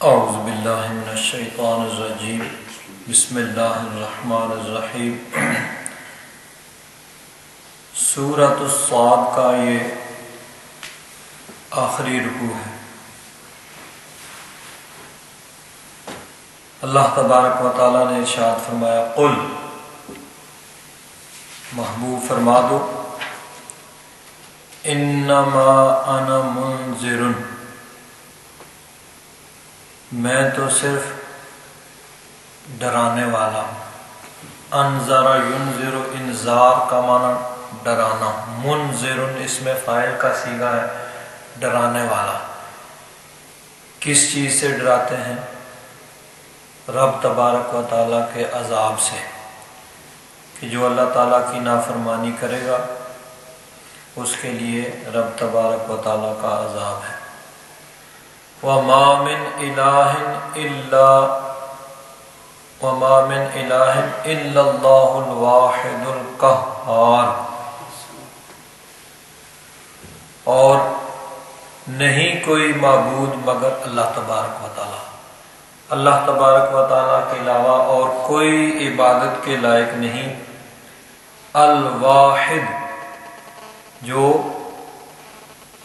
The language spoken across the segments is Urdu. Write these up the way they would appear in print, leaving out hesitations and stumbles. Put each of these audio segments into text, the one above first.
اعوذ باللہ من الشیطان الرجیم بسم اللہ الرحمن الرحیم۔ سورۃ الصاد کا یہ آخری رکوع ہے۔ اللہ تبارک و تعالیٰ نے ارشاد فرمایا، قل محبوب فرما دو، انما انا منذر، میں تو صرف ڈرانے والا ہوں۔ انذر ینذر، انذار کا معنی ڈرانا، منذر اس میں فاعل کا صیغہ ہے، ڈرانے والا۔ کس چیز سے ڈراتے ہیں؟ رب تبارک و تعالیٰ کے عذاب سے، کہ جو اللہ تعالیٰ کی نافرمانی کرے گا اس کے لیے رب تبارک و تعالیٰ کا عذاب ہے۔ وَمَا مِنْ إِلَٰهٍ إِلَّا اللَّهُ الْوَاحِدُ الْقَهَّارُ، اور نہیں کوئی معبود مگر اللہ تبارک و تعالیٰ، اللہ تبارک و تعالیٰ کے علاوہ اور کوئی عبادت کے لائق نہیں۔ الواحد، جو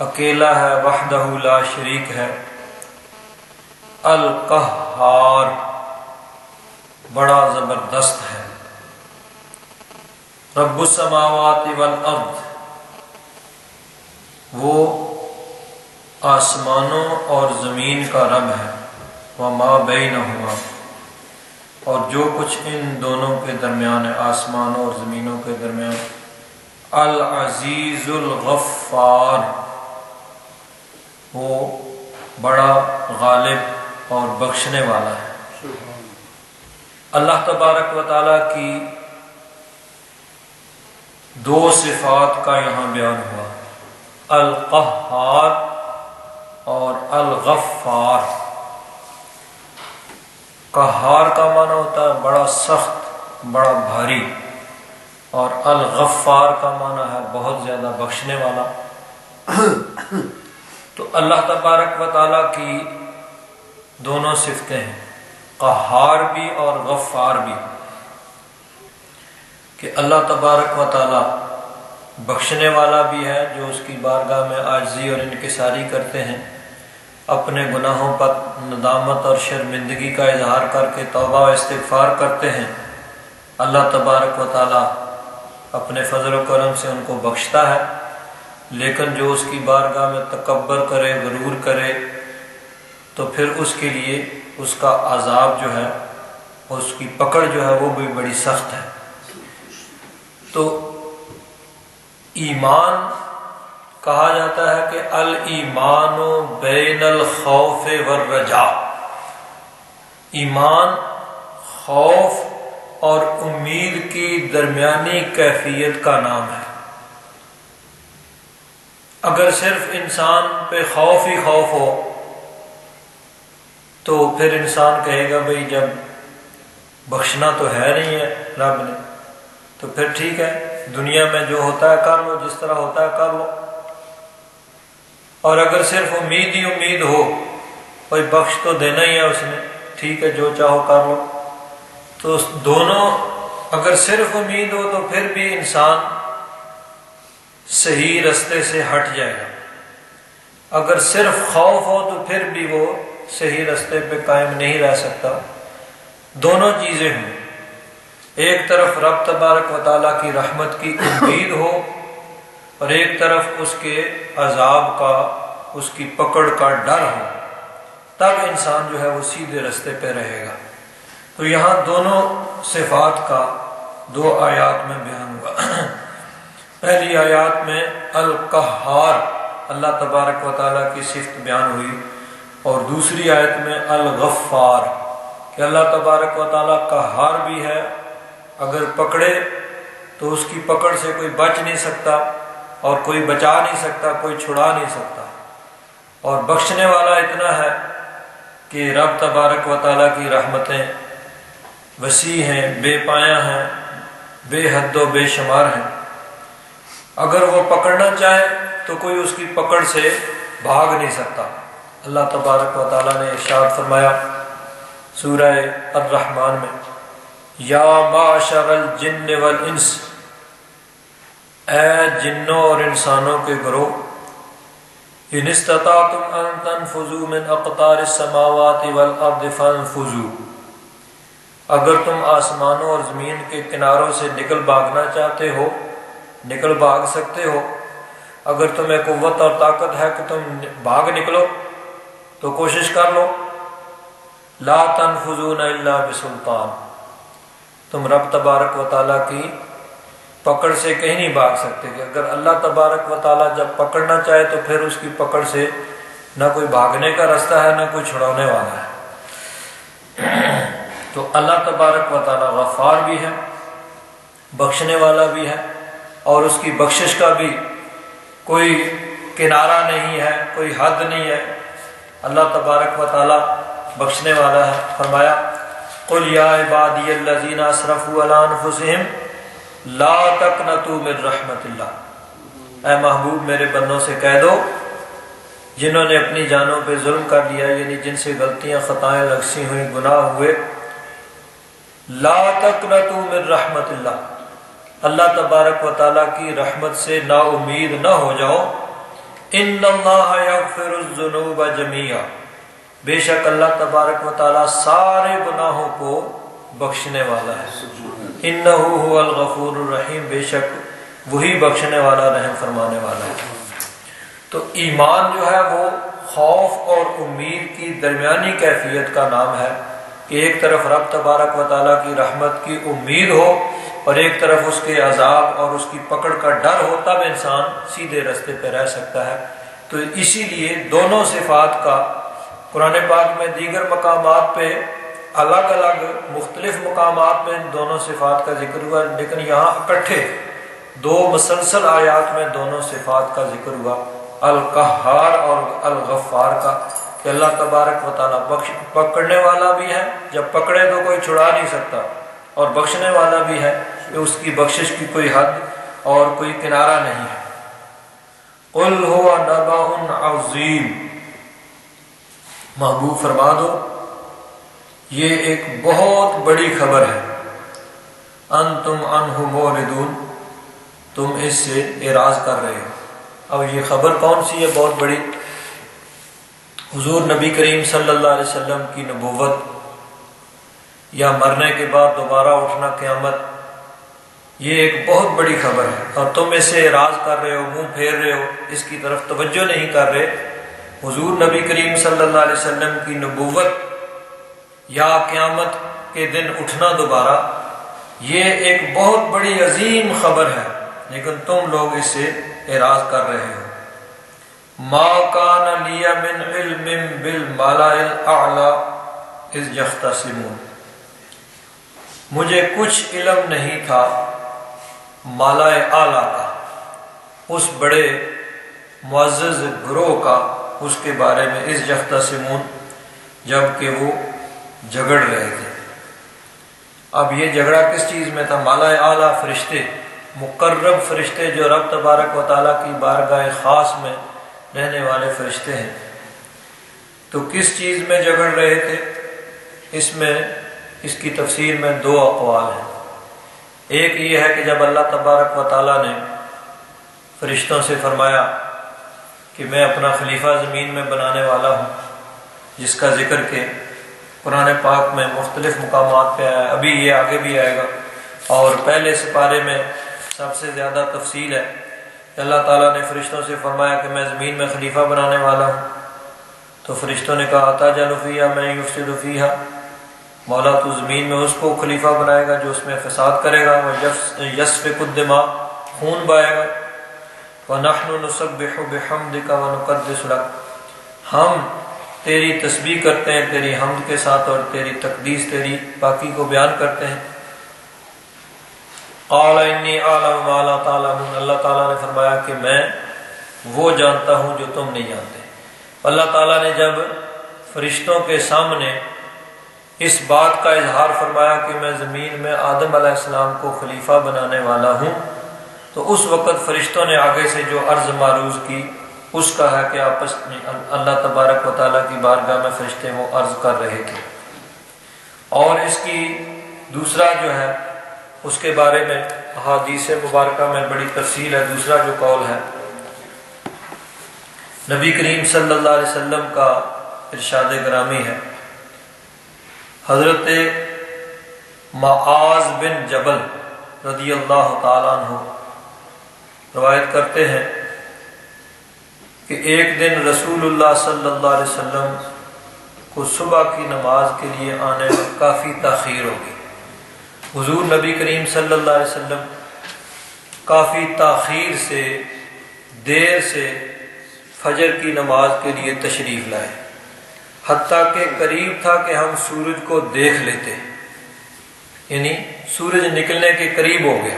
اکیلا ہے، وحدہ لا شریک ہے۔ القہار، بڑا زبردست ہے۔ رب السماوات والارض، وہ آسمانوں اور زمین کا رب ہے۔ وما بینہما، اور جو کچھ ان دونوں کے درمیان ہے، آسمانوں اور زمینوں کے درمیان۔ العزیز الغفار، وہ بڑا غالب اور بخشنے والا ہے۔ اللہ تبارک و تعالیٰ کی دو صفات کا یہاں بیان ہوا، القہار اور الغفار۔ قہار کا معنی ہوتا ہے بڑا سخت، بڑا بھاری، اور الغفار کا معنی ہے بہت زیادہ بخشنے والا۔ تو اللہ تبارک و تعالیٰ کی دونوں صفتیں ہیں، قہار بھی اور غفار بھی، کہ اللہ تبارک و تعالیٰ بخشنے والا بھی ہے، جو اس کی بارگاہ میں عاجزی اور انکساری کرتے ہیں، اپنے گناہوں پر ندامت اور شرمندگی کا اظہار کر کے توبہ و استغفار کرتے ہیں۔ اللہ تبارک و تعالیٰ اپنے فضل و کرم سے ان کو بخشتا ہے، لیکن جو اس کی بارگاہ میں تکبر کرے، غرور کرے، تو پھر اس کے لیے اس کا عذاب جو ہے، اس کی پکڑ جو ہے وہ بھی بڑی سخت ہے۔ تو ایمان کہا جاتا ہے کہ الایمان بین الخوف والرجاء، ایمان خوف اور امید کی درمیانی کیفیت کا نام ہے۔ اگر صرف انسان پہ خوف ہی خوف ہو تو پھر انسان کہے گا بھئی جب بخشنا تو ہے نہیں ہے رب نے، تو پھر ٹھیک ہے، دنیا میں جو ہوتا ہے کر لو، جس طرح ہوتا ہے کر لو۔ اور اگر صرف امید ہی امید ہو، بھئی بخش تو دینا ہی ہے اس نے، ٹھیک ہے جو چاہو کر لو، تو دونوں اگر صرف امید ہو تو پھر بھی انسان صحیح رستے سے ہٹ جائے گا، اگر صرف خوف ہو تو پھر بھی وہ صحیح رستے پہ قائم نہیں رہ سکتا۔ دونوں چیزیں ہوں، ایک طرف رب تبارک و تعالیٰ کی رحمت کی امید ہو، اور ایک طرف اس کے عذاب کا، اس کی پکڑ کا ڈر ہو، تب انسان جو ہے وہ سیدھے رستے پہ رہے گا۔ تو یہاں دونوں صفات کا دو آیات میں بیان ہوا۔ پہلی آیات میں القہار، اللہ تبارک و تعالیٰ کی صفت بیان ہوئی، اور دوسری آیت میں الغفار، کہ اللہ تبارک و تعالیٰ قہار بھی ہے، اگر پکڑے تو اس کی پکڑ سے کوئی بچ نہیں سکتا، اور کوئی بچا نہیں سکتا، کوئی چھڑا نہیں سکتا، اور بخشنے والا اتنا ہے کہ رب تبارک و تعالیٰ کی رحمتیں وسیع ہیں، بے پایہ ہیں، بے حد و بے شمار ہیں۔ اگر وہ پکڑنا چاہے تو کوئی اس کی پکڑ سے بھاگ نہیں سکتا، اللہ تبارک و تعالیٰ نے ارشاد فرمایا سورہ الرحمن میں، یا معشر الجن والانس، اے جنوں اور انسانوں کے گروہ، ان استطعتم ان تنفذوا من اقطار السماوات والارض فانفذوا، اگر تم آسمانوں اور زمین کے کناروں سے نکل بھاگنا چاہتے ہو نکل بھاگ سکتے ہو، اگر تمہیں قوت اور طاقت ہے کہ تم بھاگ نکلو تو کوشش کر لو۔ لا تنفذون الا بسلطان، تم رب تبارک و تعالیٰ کی پکڑ سے کہیں نہیں بھاگ سکتے کہ اگر اللہ تبارک و تعالیٰ جب پکڑنا چاہے تو پھر اس کی پکڑ سے نہ کوئی بھاگنے کا راستہ ہے نہ کوئی چھڑانے والا ہے۔ تو اللہ تبارک و تعالیٰ غفار بھی ہے، بخشنے والا بھی ہے، اور اس کی بخشش کا بھی کوئی کنارہ نہیں ہے، کوئی حد نہیں ہے۔ اللہ تبارک و تعالیٰ بخشنے والا ہے۔ فرمایا قل یا عبادی الذین اسرفوا علی انفسہم لا تقنطوا من رحمت اللہ، اے محبوب میرے بندوں سے کہہ دو جنہوں نے اپنی جانوں پہ ظلم کر لیا، یعنی جن سے غلطیاں خطائیں لگسی ہوئیں گناہ ہوئے، لا تقنطوا من رحمت اللہ تبارک و تعالیٰ کی رحمت سے نا امید نہ ہو جاؤ۔ ان اللہ یغفر الذنوب جميعا، بے شک اللہ تبارک و تعالیٰ سارے گناہوں کو بخشنے والا ہے۔ انہ هو الغفور الرحیم، بے شک وہی بخشنے والا رحم فرمانے والا ہے۔ تو ایمان جو ہے وہ خوف اور امید کی درمیانی کیفیت کا نام ہے کہ ایک طرف رب تبارک و تعالیٰ کی رحمت کی امید ہو اور ایک طرف اس کے عذاب اور اس کی پکڑ کا ڈر ہو، تب انسان سیدھے رستے پہ رہ سکتا ہے۔ تو اسی لیے دونوں صفات کا قرآن پاک میں دیگر مقامات پہ الگ الگ مختلف مقامات میں ان دونوں صفات کا ذکر ہوا، لیکن یہاں اکٹھے دو مسلسل آیات میں دونوں صفات کا ذکر ہوا، القہار اور الغفار کا، کہ اللہ تبارک و تعالیٰ پکڑنے والا بھی ہے، جب پکڑے تو کوئی چھڑا نہیں سکتا، اور بخشنے والا بھی ہے کہ اس کی بخشش کی کوئی حد اور کوئی کنارہ نہیں ہے۔ قل هو نبأ عظیم، محبوب فرما دو یہ ایک بہت بڑی خبر ہے، انتم عنہ موردون، تم اس سے اعراض کر رہے ہو۔ اب یہ خبر کون سی ہے بہت بڑی؟ حضور نبی کریم صلی اللہ علیہ وسلم کی نبوت یا مرنے کے بعد دوبارہ اٹھنا قیامت، یہ ایک بہت بڑی خبر ہے، اور تم اس سے اعراض کر رہے ہو، منہ پھیر رہے ہو، اس کی طرف توجہ نہیں کر رہے۔ حضور نبی کریم صلی اللہ علیہ وسلم کی نبوت یا قیامت کے دن اٹھنا دوبارہ، یہ ایک بہت بڑی عظیم خبر ہے، لیکن تم لوگ اس سے اعراض کر رہے ہو۔ ما کان لی من علم بالملأ الاعلی اذ یختصمون، مجھے کچھ علم نہیں تھا مالائے اعلیٰ کا، اس بڑے معزز گروہ کا، اس کے بارے میں، اذ یختصمون، جب کہ وہ جھگڑ رہے تھے۔ اب یہ جھگڑا کس چیز میں تھا؟ مالائے اعلیٰ فرشتے، مقرب فرشتے جو رب تبارک و تعالیٰ کی بارگاہ خاص میں رہنے والے فرشتے ہیں، تو کس چیز میں جھگڑ رہے تھے؟ اس کی تفسیر میں دو اقوال ہیں۔ ایک یہ ہے کہ جب اللہ تبارک و تعالیٰ نے فرشتوں سے فرمایا کہ میں اپنا خلیفہ زمین میں بنانے والا ہوں، جس کا ذکر کہ قرآن پاک میں مختلف مقامات پہ آیا، ابھی یہ آگے بھی آئے گا، اور پہلے سپارے میں سب سے زیادہ تفصیل ہے کہ اللہ تعالیٰ نے فرشتوں سے فرمایا کہ میں زمین میں خلیفہ بنانے والا ہوں۔ تو فرشتوں نے کہا اتجعل فیہا من یفسد فیہا، مولا تو زمین میں اس کو خلیفہ بنائے گا جو اس میں فساد کرے گا، ویسفک الدماء، خون بہائے گا، وَنَحْنُ نُسَبِّحُ بِحَمْدِكَ وَنُقَدِّسُ لَكَ، ہم تیری تسبیح کرتے ہیں تیری حمد کے ساتھ اور تیری تقدیس، تیری پاکی کو بیان کرتے ہیں۔ قَالَ إِنِّي أَعْلَمُ مَا لَا تَعْلَمُونَ، اللہ تعالیٰ نے فرمایا کہ میں وہ جانتا ہوں جو تم نہیں جانتے۔ اللہ تعالیٰ نے جب فرشتوں کے سامنے اس بات کا اظہار فرمایا کہ میں زمین میں آدم علیہ السلام کو خلیفہ بنانے والا ہوں، تو اس وقت فرشتوں نے آگے سے جو عرض معروض کی اس کا ہے کہ آپس میں اللہ تبارک و تعالیٰ کی بارگاہ میں فرشتے وہ عرض کر رہے تھے۔ اور اس کی دوسرا جو ہے اس کے بارے میں احادیث مبارکہ میں بڑی تفصیل ہے۔ دوسرا جو قول ہے نبی کریم صلی اللہ علیہ وسلم کا ارشاد گرامی ہے، حضرت معاذ بن جبل رضی اللہ تعالیٰ عنہ روایت کرتے ہیں کہ ایک دن رسول اللہ صلی اللہ علیہ وسلم کو صبح کی نماز کے لیے آنے میں کافی تاخیر ہو گئی۔ حضور نبی کریم صلی اللہ علیہ وسلم کافی تاخیر سے، دیر سے فجر کی نماز کے لیے تشریف لائے، حتیٰ کہ قریب تھا کہ ہم سورج کو دیکھ لیتے، یعنی سورج نکلنے کے قریب ہو گیا۔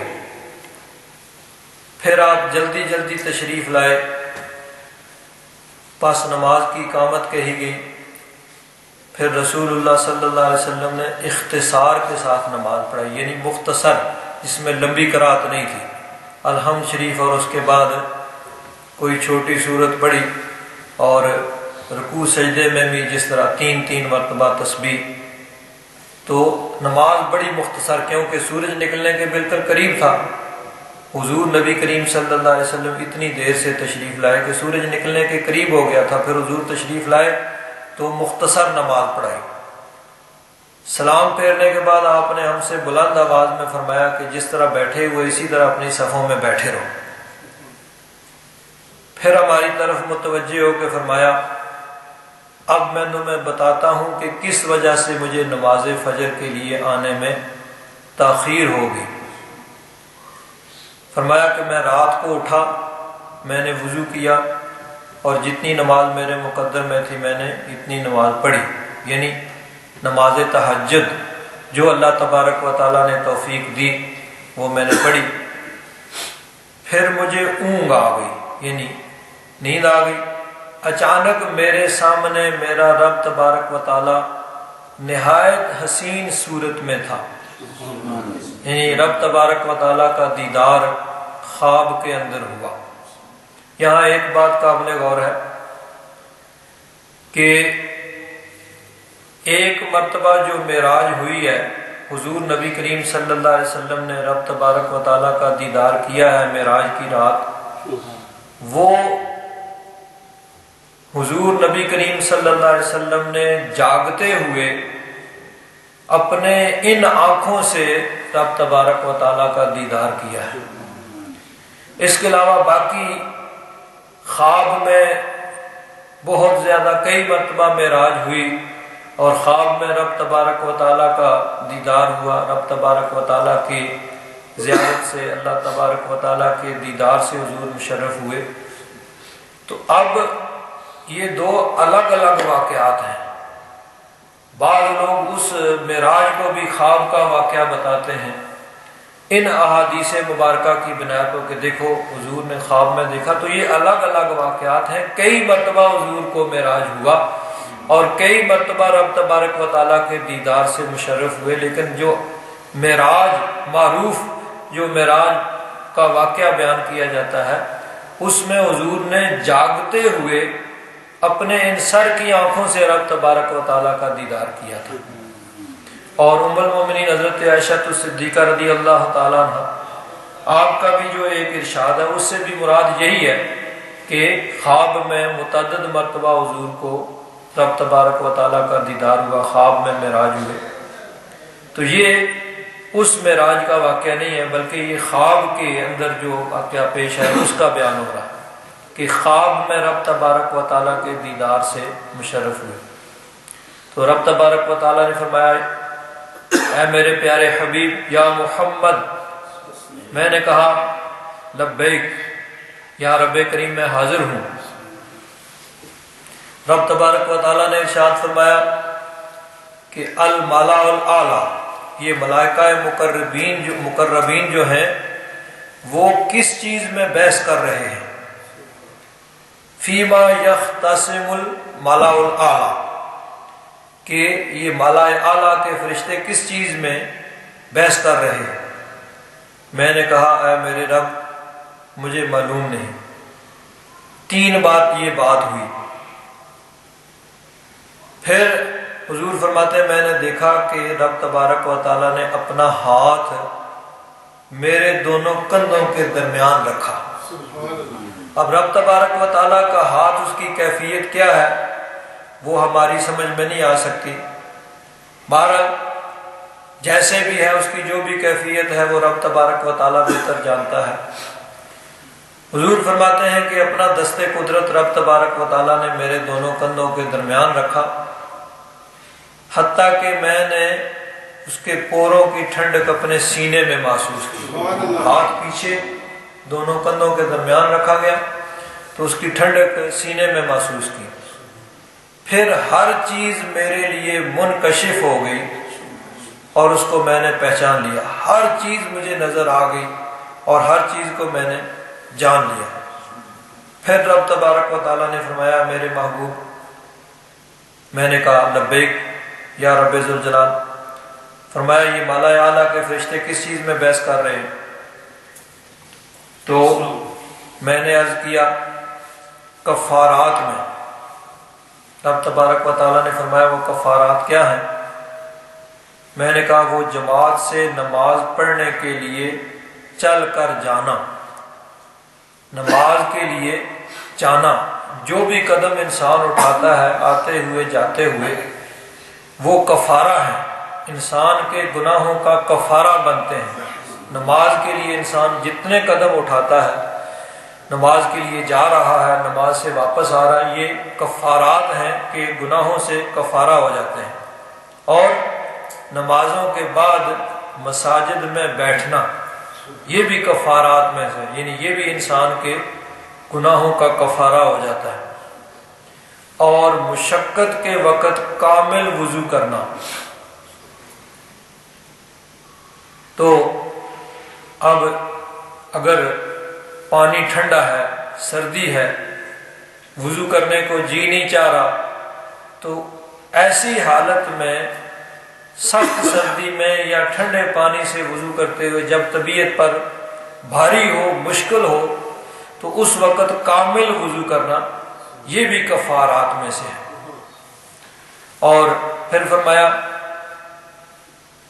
پھر آپ جلدی جلدی تشریف لائے، پس نماز کی اقامت کہی گئی۔ پھر رسول اللہ صلی اللہ علیہ وسلم نے اختصار کے ساتھ نماز پڑھائی، یعنی مختصر، جس میں لمبی قرات نہیں تھی، الحمد شریف اور اس کے بعد کوئی چھوٹی صورت پڑھی، اور رکوع سجدے میں بھی جس طرح 3 مرتبہ تسبیح۔ تو نماز بڑی مختصر، کیونکہ سورج نکلنے کے بالکل قریب تھا۔ حضور نبی کریم صلی اللہ علیہ وسلم اتنی دیر سے تشریف لائے کہ سورج نکلنے کے قریب ہو گیا تھا۔ پھر حضور تشریف لائے تو مختصر نماز پڑھائی۔ سلام پھیرنے کے بعد آپ نے ہم سے بلند آواز میں فرمایا کہ جس طرح بیٹھے ہوئے اسی طرح اپنی صفوں میں بیٹھے رہو۔ پھر ہماری طرف متوجہ ہو کے فرمایا اب میں تمہیں بتاتا ہوں کہ کس وجہ سے مجھے نماز فجر کے لیے آنے میں تاخیر ہوگی۔ فرمایا کہ میں رات کو اٹھا، میں نے وضو کیا اور جتنی نماز میرے مقدر میں تھی میں نے اتنی نماز پڑھی، یعنی نماز تہجد جو اللہ تبارک و تعالیٰ نے توفیق دی وہ میں نے پڑھی۔ پھر مجھے اونگ آ گئی، یعنی نیند آ گئی۔ اچانک میرے سامنے میرا رب تبارک و تعالیٰ نہایت حسین صورت میں تھا، یعنی رب تبارک و تعالیٰ کا دیدار خواب کے اندر ہوا۔ یہاں ایک بات قابل غور ہے کہ ایک مرتبہ جو معراج ہوئی ہے، حضور نبی کریم صلی اللہ علیہ وسلم نے رب تبارک و تعالیٰ کا دیدار کیا ہے معراج کی رات، وہ حضور نبی کریم صلی اللہ علیہ وسلم نے جاگتے ہوئے اپنے ان آنکھوں سے رب تبارک و تعالیٰ کا دیدار کیا ہے۔ اس کے علاوہ باقی خواب میں بہت زیادہ کئی مرتبہ معراج ہوئی اور خواب میں رب تبارک و تعالیٰ کا دیدار ہوا، رب تبارک و تعالیٰ کی زیارت سے، اللہ تبارک و تعالیٰ کے دیدار سے حضور مشرف ہوئے۔ تو اب یہ دو الگ الگ واقعات ہیں۔ بعض لوگ اس معراج کو بھی خواب کا واقعہ بتاتے ہیں ان احادیث مبارکہ کی بنا پر کہ دیکھو حضور نے خواب میں دیکھا، تو یہ الگ الگ واقعات ہیں۔ کئی مرتبہ حضور کو معراج ہوا اور کئی مرتبہ رب تبارک و تعالیٰ کے دیدار سے مشرف ہوئے، لیکن جو معراج معروف، جو معراج کا واقعہ بیان کیا جاتا ہے، اس میں حضور نے جاگتے ہوئے اپنے ان سر کی آنکھوں سے رب تبارک و تعالیٰ کا دیدار کیا تھا۔ اور ام المومنین حضرت عائشہ صدیقہ رضی اللہ تعالیٰ عنہ، آپ کا بھی جو ایک ارشاد ہے اس سے بھی مراد یہی ہے کہ خواب میں متعدد مرتبہ حضور کو رب تبارک و تعالیٰ کا دیدار ہوا، خواب میں معراج ہوئے۔ تو یہ اس معراج کا واقعہ نہیں ہے، بلکہ یہ خواب کے اندر جو واقعہ پیش ہے اس کا بیان ہو رہا ہے کہ خواب میں رب تبارک و تعالیٰ کے دیدار سے مشرف ہوئے۔ تو رب تبارک و تعالیٰ نے فرمایا اے میرے پیارے حبیب یا محمد، میں نے کہا لبیک یا رب کریم میں حاضر ہوں۔ رب تبارک و تعالیٰ نے ارشاد فرمایا کہ الملا الاعلی، یہ ملائکہ مقربین جو ہیں وہ کس چیز میں بحث کر رہے ہیں؟ فیما یختصم الملا الاعلی، کہ یہ مالا اعلیٰ کے فرشتے کس چیز میں بحث کر رہے ہیں؟ میں نے کہا اے میرے رب مجھے معلوم نہیں۔ 3 بار یہ بات ہوئی۔ پھر حضور فرماتے ہیں میں نے دیکھا کہ رب تبارک و تعالیٰ نے اپنا ہاتھ میرے دونوں کندھوں کے درمیان رکھا۔ اب رب تبارک و تعالیٰ کا ہاتھ، اس کی کیفیت کیا ہے وہ ہماری سمجھ میں نہیں آ سکتی۔ بہرحال جیسے بھی ہے، اس کی جو بھی کیفیت ہے وہ رب تبارک و تعالیٰ بہتر جانتا ہے۔ حضور فرماتے ہیں کہ اپنا دست قدرت رب تبارک و تعالیٰ نے میرے دونوں کندھوں کے درمیان رکھا، حتیٰ کہ میں نے اس کے پوروں کی ٹھنڈک اپنے سینے میں محسوس کی۔ ہاتھ پیچھے دونوں کندھوں کے درمیان رکھا گیا تو اس کی ٹھنڈک سینے میں محسوس کی۔ پھر ہر چیز میرے لیے منکشف ہو گئی اور اس کو میں نے پہچان لیا، ہر چیز مجھے نظر آ گئی اور ہر چیز کو میں نے جان لیا۔ پھر رب تبارک و تعالیٰ نے فرمایا میرے محبوب، میں نے کہا لبیک یا رب ذوالجلال۔ فرمایا یہ مالا اعلیٰ کے فرشتے کس چیز میں بحث کر رہے ہیں؟ تو میں نے عرض کیا کفارات میں۔ رب تبارک و تعالیٰ نے فرمایا وہ کفارات کیا ہیں؟ میں نے کہا وہ جماعت سے نماز پڑھنے کے لیے چل کر جانا، نماز کے لیے جانا، جو بھی قدم انسان اٹھاتا ہے آتے ہوئے جاتے ہوئے وہ کفارہ ہے، انسان کے گناہوں کا کفارہ بنتے ہیں۔ نماز کے لیے انسان جتنے قدم اٹھاتا ہے، نماز کے لیے جا رہا ہے، نماز سے واپس آ رہا ہے، یہ کفارات ہیں کہ گناہوں سے کفارہ ہو جاتے ہیں۔ اور نمازوں کے بعد مساجد میں بیٹھنا یہ بھی کفارات میں سے، یعنی یہ بھی انسان کے گناہوں کا کفارہ ہو جاتا ہے۔ اور مشقت کے وقت کامل وضو کرنا، تو اب اگر پانی ٹھنڈا ہے، سردی ہے، وضو کرنے کو جی نہیں چاہ رہا، تو ایسی حالت میں سخت سردی میں یا ٹھنڈے پانی سے وضو کرتے ہوئے جب طبیعت پر بھاری ہو، مشکل ہو، تو اس وقت کامل وضو کرنا یہ بھی کفارات میں سے ہے۔ اور پھر فرمایا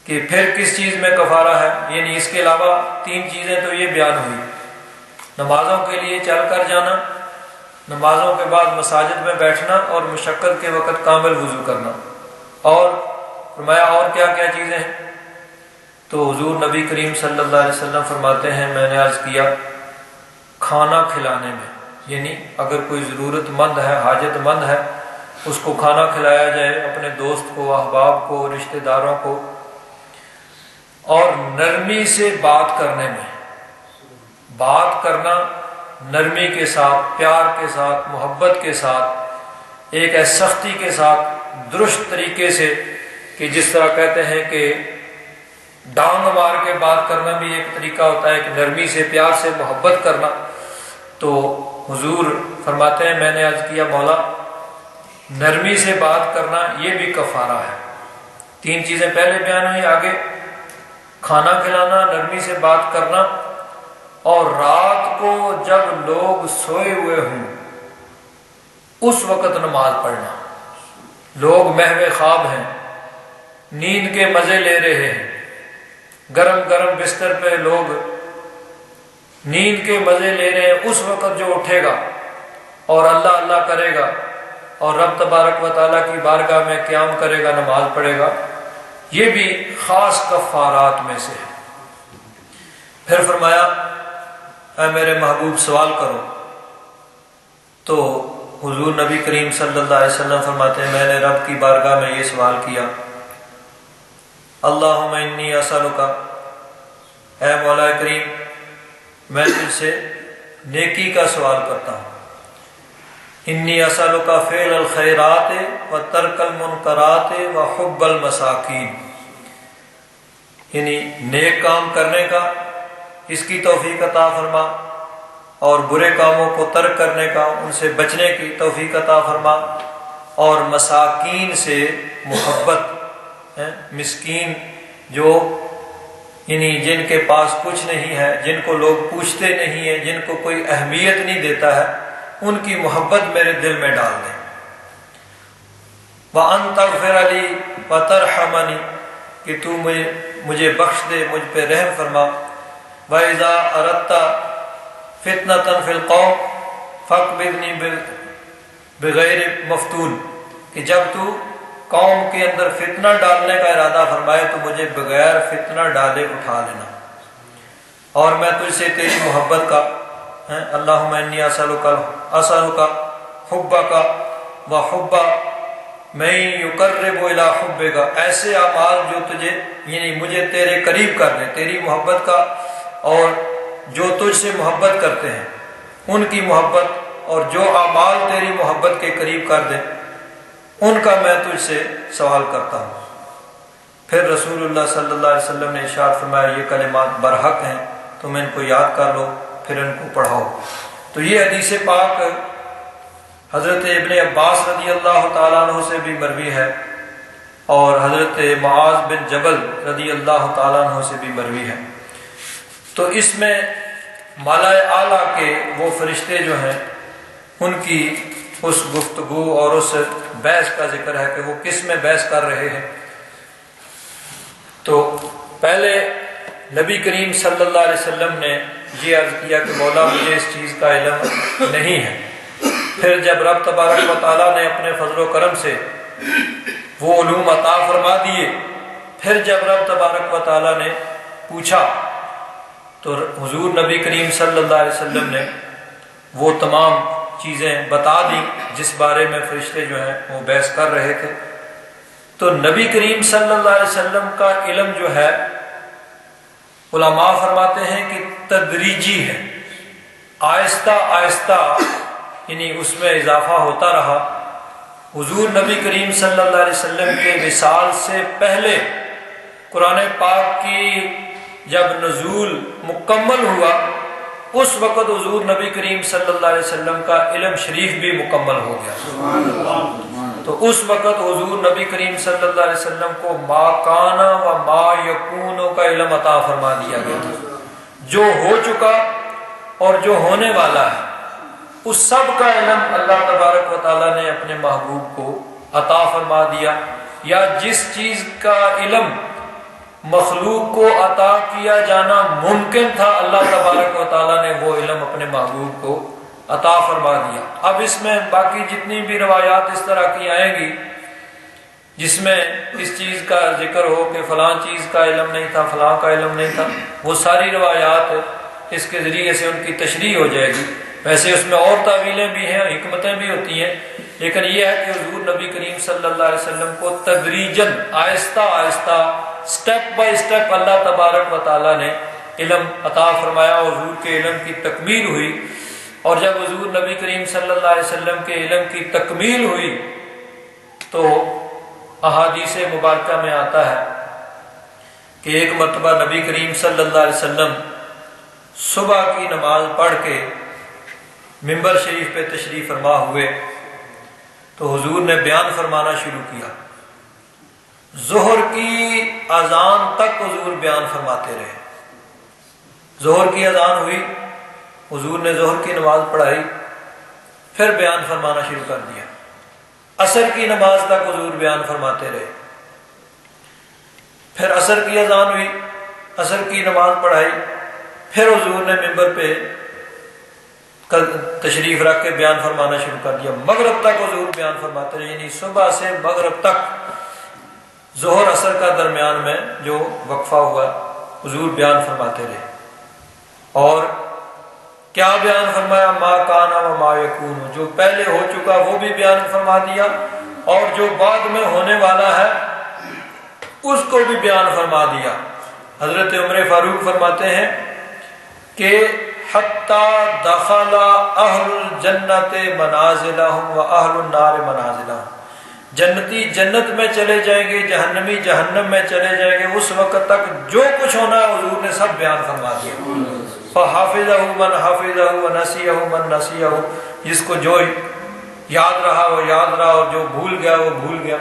کہ پھر کس چیز میں کفارہ ہے، یعنی اس کے علاوہ 3 چیزیں تو یہ بیان ہوئی، نمازوں کے لیے چل کر جانا، نمازوں کے بعد مساجد میں بیٹھنا اور مشقت کے وقت کامل وضو کرنا۔ اور فرمایا اور کیا کیا چیزیں ہیں؟ تو حضور نبی کریم صلی اللہ علیہ وسلم فرماتے ہیں میں نے عرض کیا کھانا کھلانے میں، یعنی اگر کوئی ضرورت مند ہے، حاجت مند ہے، اس کو کھانا کھلایا جائے، اپنے دوست کو، احباب کو، رشتہ داروں کو۔ اور نرمی سے بات کرنے میں، بات کرنا نرمی کے ساتھ، پیار کے ساتھ، محبت کے ساتھ، ایک سختی کے ساتھ، درست طریقے سے، کہ جس طرح کہتے ہیں کہ ڈانگ مار کے بات کرنا بھی ایک طریقہ ہوتا ہے، کہ نرمی سے، پیار سے، محبت کرنا۔ تو حضور فرماتے ہیں میں نے عرض کیا مولا نرمی سے بات کرنا یہ بھی کفارہ ہے۔ 3 چیزیں پہلے بیان ہوئی، آگے کھانا کھلانا، نرمی سے بات کرنا، اور رات کو جب لوگ سوئے ہوئے ہوں اس وقت نماز پڑھنا۔ لوگ محو خواب ہیں، نیند کے مزے لے رہے ہیں، گرم گرم بستر پہ لوگ نیند کے مزے لے رہے ہیں، اس وقت جو اٹھے گا اور اللہ اللہ کرے گا اور رب تبارک و تعالیٰ کی بارگاہ میں قیام کرے گا، نماز پڑھے گا، یہ بھی خاص کفارات میں سے ہے۔ پھر فرمایا اے میرے محبوب سوال کرو۔ تو حضور نبی کریم صلی اللہ علیہ وسلم فرماتے ہیں میں نے رب کی بارگاہ میں یہ سوال کیا اللہم انی اسألک، اے مولا کریم میں تجھ سے نیکی کا سوال کرتا ہوں، انی اسألک فعل الخیرات و ترک المنکرات و حب المساکین، یعنی نیک کام کرنے کا اس کی توفیق عطا فرما، اور برے کاموں کو ترک کرنے کا، ان سے بچنے کی توفیق عطا فرما، اور مساکین سے محبت، مسکین جو یعنی جن کے پاس کچھ نہیں ہے، جن کو لوگ پوچھتے نہیں ہیں، جن کو کوئی اہمیت نہیں دیتا ہے، ان کی محبت میرے دل میں ڈال دے۔ وَأَن تَغْفِرَ لِي وَتَرْحَمَنِي، کہ تو مجھے بخش دے، مجھ پہ رحم فرما۔ وَإِذَا أَرَدْتَ فِتْنَةً فِي الْقَوْمِ فَاقْبِضْنِي بِغَيْرِ مَفْتُونٍ، کہ جب تو قوم کے اندر فتنہ ڈالنے کا ارادہ فرمائے تو مجھے بغیر فتنہ ڈالے اٹھا لینا، اور میں تجھ سے تیری محبت کا اللہم انی اسألک حبک وحب من یقرب الی حبک، ایسے اعمال جو تجھے یعنی مجھے تیرے قریب کر دیں، تیری محبت کا، اور جو تجھ سے محبت کرتے ہیں ان کی محبت، اور جو اعمال تیری محبت کے قریب کر دیں ان کا میں تجھ سے سوال کرتا ہوں۔ پھر رسول اللہ صلی اللہ علیہ وسلم نے ارشاد فرمایا یہ کلمات برحق ہیں، تم ان کو یاد کر لو، پھر ان کو پڑھاؤ۔ تو یہ حدیث پاک حضرت ابن عباس رضی اللہ تعالیٰ عنہ سے بھی مروی ہے، اور حضرت معاذ بن جبل رضی اللہ تعالیٰ عنہ سے بھی مروی ہے۔ تو اس میں مالا اعلیٰ کے وہ فرشتے جو ہیں ان کی اس گفتگو اور اس بحث کا ذکر ہے کہ وہ کس میں بحث کر رہے ہیں۔ تو پہلے نبی کریم صلی اللہ علیہ وسلم نے یہ عرض کیا کہ مولا مجھے اس چیز کا علم نہیں ہے۔ پھر جب رب تبارک و تعالیٰ نے اپنے فضل و کرم سے وہ علوم عطا فرما دیے، پھر جب رب تبارک و تعالیٰ نے پوچھا تو حضور نبی کریم صلی اللہ علیہ وسلم نے وہ تمام چیزیں بتا دی جس بارے میں فرشتے جو ہیں وہ بحث کر رہے تھے۔ تو نبی کریم صلی اللہ علیہ وسلم کا علم جو ہے علماء فرماتے ہیں کہ تدریجی ہے، آہستہ آہستہ یعنی اس میں اضافہ ہوتا رہا۔ حضور نبی کریم صلی اللہ علیہ وسلم کے وصال سے پہلے قرآن پاک کی جب نزول مکمل ہوا اس وقت حضور نبی کریم صلی اللہ علیہ وسلم کا علم شریف بھی مکمل ہو گیا۔ تو اس وقت حضور نبی کریم صلی اللہ علیہ وسلم کو ما کانا و ما یکون کا علم عطا فرما دیا گیا تھا، جو ہو چکا اور جو ہونے والا ہے اس سب کا علم اللہ تبارک و تعالیٰ نے اپنے محبوب کو عطا فرما دیا، یا جس چیز کا علم مخلوق کو عطا کیا جانا ممکن تھا اللہ تبارک و تعالیٰ نے وہ علم اپنے محبوب کو عطا فرما دیا۔ اب اس میں باقی جتنی بھی روایات اس طرح کی آئیں گی جس میں اس چیز کا ذکر ہو کہ فلاں چیز کا علم نہیں تھا، فلاں کا علم نہیں تھا، وہ ساری روایات اس کے ذریعے سے ان کی تشریح ہو جائے گی۔ ویسے اس میں اور تعویلیں بھی ہیں، حکمتیں بھی ہوتی ہیں، لیکن یہ ہے کہ حضور نبی کریم صلی اللہ علیہ وسلم کو تدریجاً آہستہ آہستہ سٹیپ بائی سٹیپ اللہ تبارک و تعالیٰ نے علم عطا فرمایا، حضور کے علم کی تکمیل ہوئی۔ اور جب حضور نبی کریم صلی اللہ علیہ وسلم کے علم کی تکمیل ہوئی تو احادیث مبارکہ میں آتا ہے کہ ایک مرتبہ نبی کریم صلی اللہ علیہ وسلم صبح کی نماز پڑھ کے منبر شریف پہ تشریف فرما ہوئے تو حضور نے بیان فرمانا شروع کیا۔ ظہر کی اذان تک حضور بیان فرماتے رہے۔ ظہر کی اذان ہوئی، حضور نے ظہر کی نماز پڑھائی، پھر بیان فرمانا شروع کر دیا۔ عصر کی نماز تک حضور بیان فرماتے رہے، پھر عصر کی اذان ہوئی، عصر کی نماز پڑھائی، پھر حضور نے منبر پہ تشریف رکھ کے بیان فرمانا شروع کر دیا۔ مغرب تک حضور بیان فرماتے رہے، یعنی صبح سے مغرب تک ظہر عصر کا درمیان میں جو وقفہ ہوا حضور بیان فرماتے رہے۔ اور کیا بیان فرمایا؟ ما کانا و ما یکون، جو پہلے ہو چکا وہ بھی بیان فرما دیا، اور جو بعد میں ہونے والا ہے اس کو بھی بیان فرما دیا۔ حضرت عمر فاروق فرماتے ہیں کہ حتی دخل اہل الجنت منازلہم و اہل النار منازلہم، جنتی جنت میں چلے جائیں گے، جہنمی جہنم میں چلے جائیں گے، اس وقت تک جو کچھ ہونا ہے حضور نے سب بیان فرما دیا۔ فَحَافِظَهُ مَنْ حَافِظَهُ وَنَسِيَهُ مَنْ نَسِيَهُ، جس کو جو یاد رہا وہ یاد رہا، اور جو بھول گیا وہ بھول گیا۔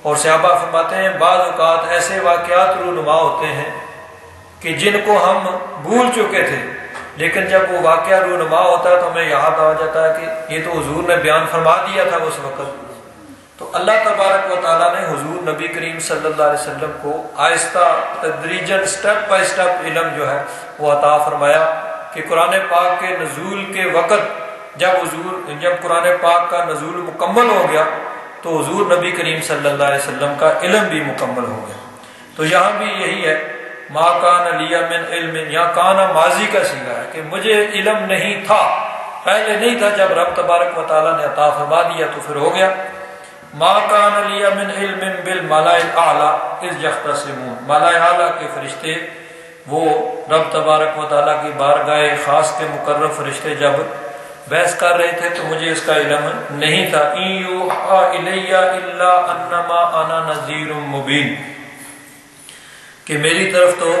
اور صحابہ فرماتے ہیں بعض اوقات ایسے واقعات رونما ہوتے ہیں کہ جن کو ہم بھول چکے تھے لیکن جب وہ واقعہ رونما ہوتا ہے تو ہمیں یاد آ جاتا ہے کہ یہ تو حضور نے بیان فرما دیا تھا اس وقت۔ تو اللہ تبارک و تعالیٰ نے حضور نبی کریم صلی اللہ علیہ وسلم کو آہستہ تدریجاً سٹیپ بائی سٹیپ علم جو ہے وہ عطا فرمایا کہ قرآن پاک کے نزول کے وقت جب قرآن پاک کا نزول مکمل ہو گیا تو حضور نبی کریم صلی اللہ علیہ وسلم کا علم بھی مکمل ہو گیا۔ تو یہاں بھی یہی ہے، ما کان لی من علم، یا کانا ماضی کا صیغہ ہے کہ مجھے علم نہیں تھا، پہلے نہیں تھا، جب رب تبارک و تعالیٰ نے عطا فرما دیا تو پھر ہو گیا۔ ما کان لی من علم بالملائ الاعلی اذ یختصمون، ملائ اعلیٰ کے فرشتے وہ رب تبارک و تعالیٰ کی بارگاہ خاص کے مقرب فرشتے جب بحث کر رہے تھے تو مجھے اس کا علم نہیں تھا۔ ان یوحی الی الا انما انا نذیر مبین، کہ میری طرف تو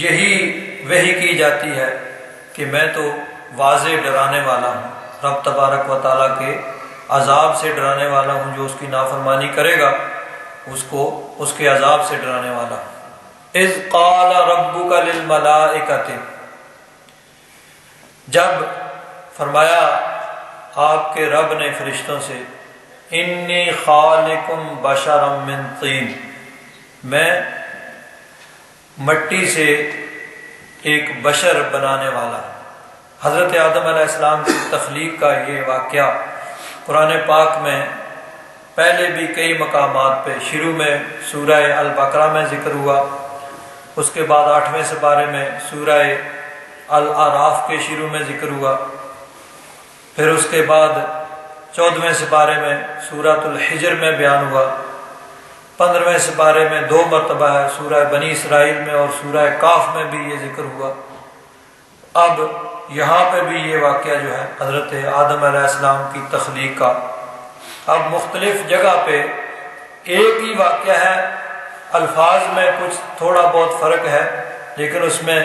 یہی وحی کی جاتی ہے کہ میں تو واضح ڈرانے والا ہوں، رب تبارک و تعالیٰ کے عذاب سے ڈرانے والا ہوں، جو اس کی نافرمانی کرے گا اس کو اس کے عذاب سے ڈرانے والا ہوں۔ اذ قال ربک للملائکۃ، جب فرمایا آپ کے رب نے فرشتوں سے، انی خالق بشرا من طین، میں مٹی سے ایک بشر بنانے والا ہوں۔ حضرت آدم علیہ السلام کی تخلیق کا یہ واقعہ قرآن پاک میں پہلے بھی کئی مقامات پہ، شروع میں سورہ البقرہ میں ذکر ہوا، اس کے بعد 8ویں سپارے میں سورہ الاعراف کے شروع میں ذکر ہوا، پھر اس کے بعد 14ویں سپارے میں سورۃ الحجر میں بیان ہوا، 15ویں سپارے میں 2 مرتبہ ہے، سورہ بنی اسرائیل میں اور سورہ کاف میں بھی یہ ذکر ہوا۔ اب یہاں پہ بھی یہ واقعہ جو ہے حضرت آدم علیہ السلام کی تخلیق کا، اب مختلف جگہ پہ ایک ہی واقعہ ہے، الفاظ میں کچھ تھوڑا بہت فرق ہے، لیکن اس میں